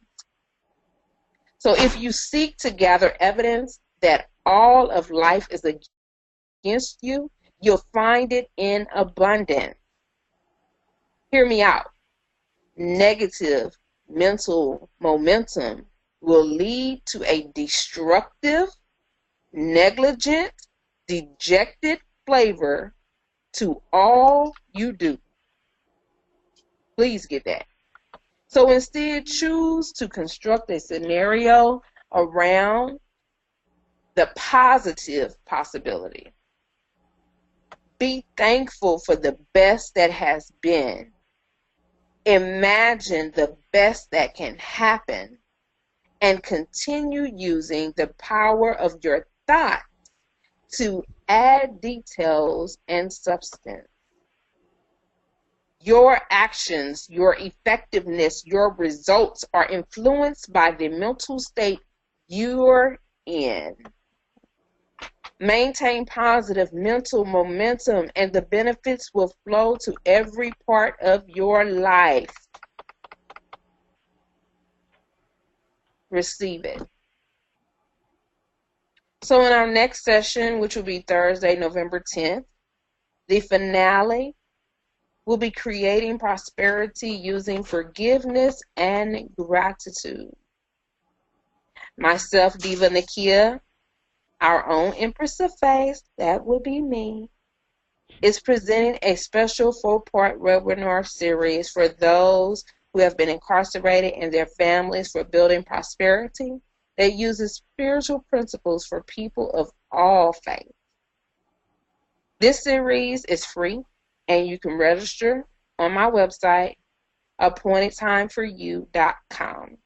So if you seek to gather evidence that all of life is against you, you'll find it in abundance. Hear me out. Negative mental momentum will lead to a destructive, negligent, dejected flavor to all you do. Please get that. So instead, choose to construct a scenario around the positive possibility. Be thankful for the best that has been. Imagine the best that can happen, and continue using the power of your thoughts to add details and substance. Your actions, your effectiveness, your results are influenced by the mental state you're in. Maintain positive mental momentum, and the benefits will flow to every part of your life. Receive it. So in our next session, which will be Thursday, November 10th, the finale will be creating prosperity using forgiveness and gratitude. Myself, Diva Nakia, our own Empress of Faith, that would be me, is presenting a special 4-part webinar series for those who have been incarcerated and their families for building prosperity that uses spiritual principles for people of all faiths. This series is free, and you can register on my website, appointedtimeforyou.com.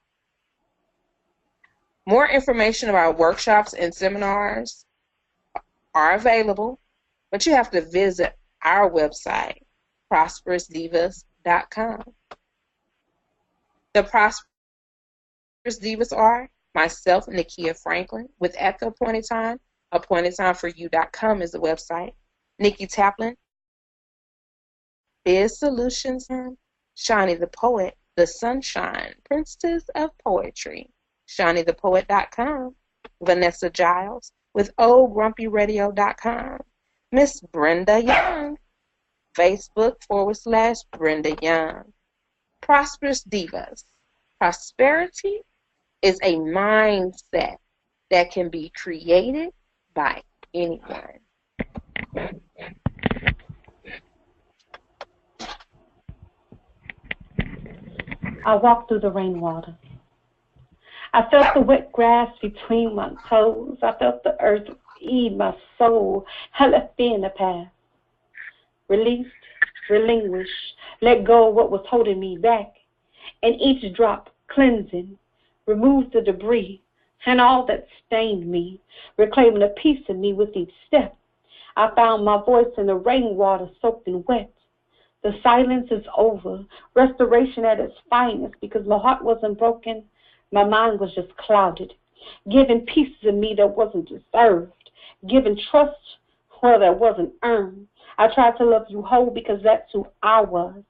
More information about workshops and seminars are available, but you have to visit our website, prosperousdivas.com. The Prosperous Divas are myself, Nakia Franklin, with At the Appointed Time, appointedtimeforyou.com is the website. Nikki Taplin, Biz Solutions, Shani the Poet, the Sunshine, Princess of Poetry, ShaniThePoet.com, Vanessa Giles with OldGrumpyRadio.com, Miss Brenda Young, Facebook.com/Brenda Young. Prosperous Divas. Prosperity is a mindset that can be created by anyone. I walked through the rainwater. I felt the wet grass between my toes. I felt the earth feed my soul. I left being the past. Released, relinquished, let go of what was holding me back. And each drop cleansing, removed the debris and all that stained me, reclaiming a piece of me with each step. I found my voice in the rainwater soaked and wet. The silence is over. Restoration at its finest, because my heart wasn't broken. My mind was just clouded. Giving pieces of me that wasn't deserved. Giving trust where that wasn't earned. I tried to love you whole because that's who I was.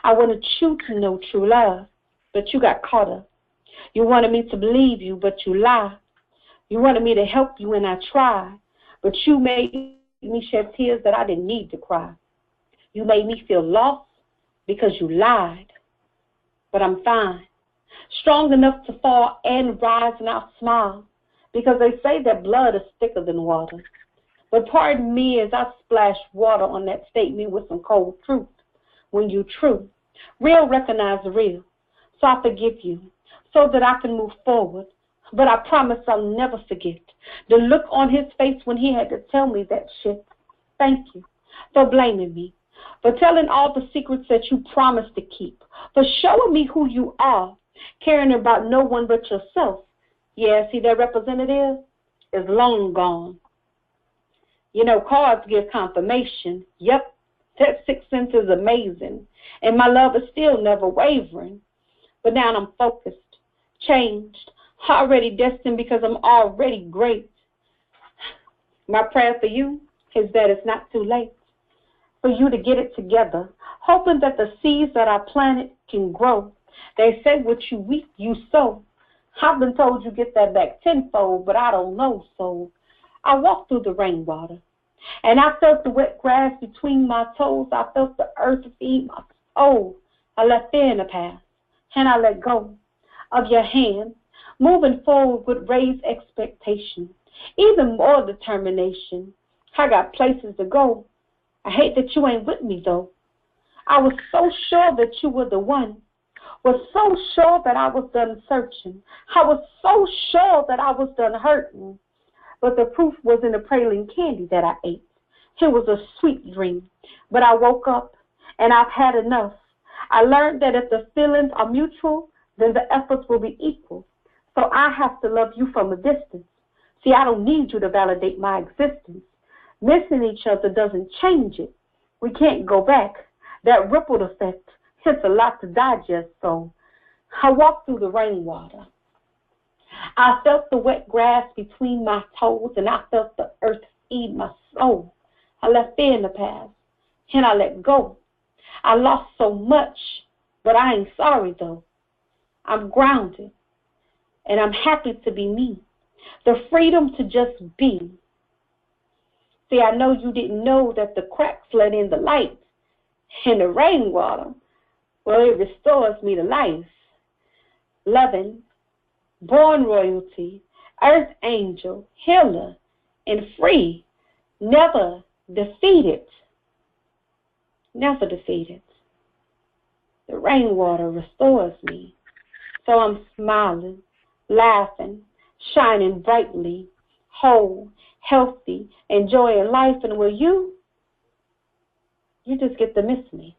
I wanted you to know true love, but you got caught up. You wanted me to believe you, but you lied. You wanted me to help you, and I tried, but you made me shed tears that I didn't need to cry. You made me feel lost because you lied, but I'm fine. Strong enough to fall and rise, and I'll smile, because they say that blood is thicker than water. But pardon me as I splash water on that statement with some cold truth. When you true, real recognize the real. So I forgive you so that I can move forward. But I promise I'll never forget the look on his face when he had to tell me that shit. Thank you for blaming me, for telling all the secrets that you promised to keep, for showing me who you are, caring about no one but yourself. Yeah, see, that representative is long gone. You know, cards give confirmation. Yep, that sixth sense is amazing. And my love is still never wavering. But now I'm focused, changed, already destined because I'm already great. My prayer for you is that it's not too late for you to get it together, hoping that the seeds that I planted can grow. They say what you reap, you sow. I've been told you get that back tenfold, but I don't know, so I walked through the rainwater, and I felt the wet grass between my toes. I felt the earth feed my soul. I let fear in the past, and I let go of your hand, moving forward with raised expectation, even more determination. I got places to go. I hate that you ain't with me, though. I was so sure that you were the one, was so sure that I was done searching. I was so sure that I was done hurting. But the proof was in the praline candy that I ate. It was a sweet dream. But I woke up, and I've had enough. I learned that if the feelings are mutual, then the efforts will be equal. So I have to love you from a distance. See, I don't need you to validate my existence. Missing each other doesn't change it. We can't go back. That ripple effect, it's a lot to digest, so I walked through the rainwater. I felt the wet grass between my toes, and I felt the earth feed my soul. I left fear in the past, and I let go. I lost so much, but I ain't sorry, though. I'm grounded, and I'm happy to be me. The freedom to just be. See, I know you didn't know that the cracks let in the light, and the rainwater, well, it restores me to life. Loving, born royalty, earth angel, healer, and free, never defeated. Never defeated. The rainwater restores me. So I'm smiling, laughing, shining brightly, whole, healthy, enjoying life. And will you just get to miss me.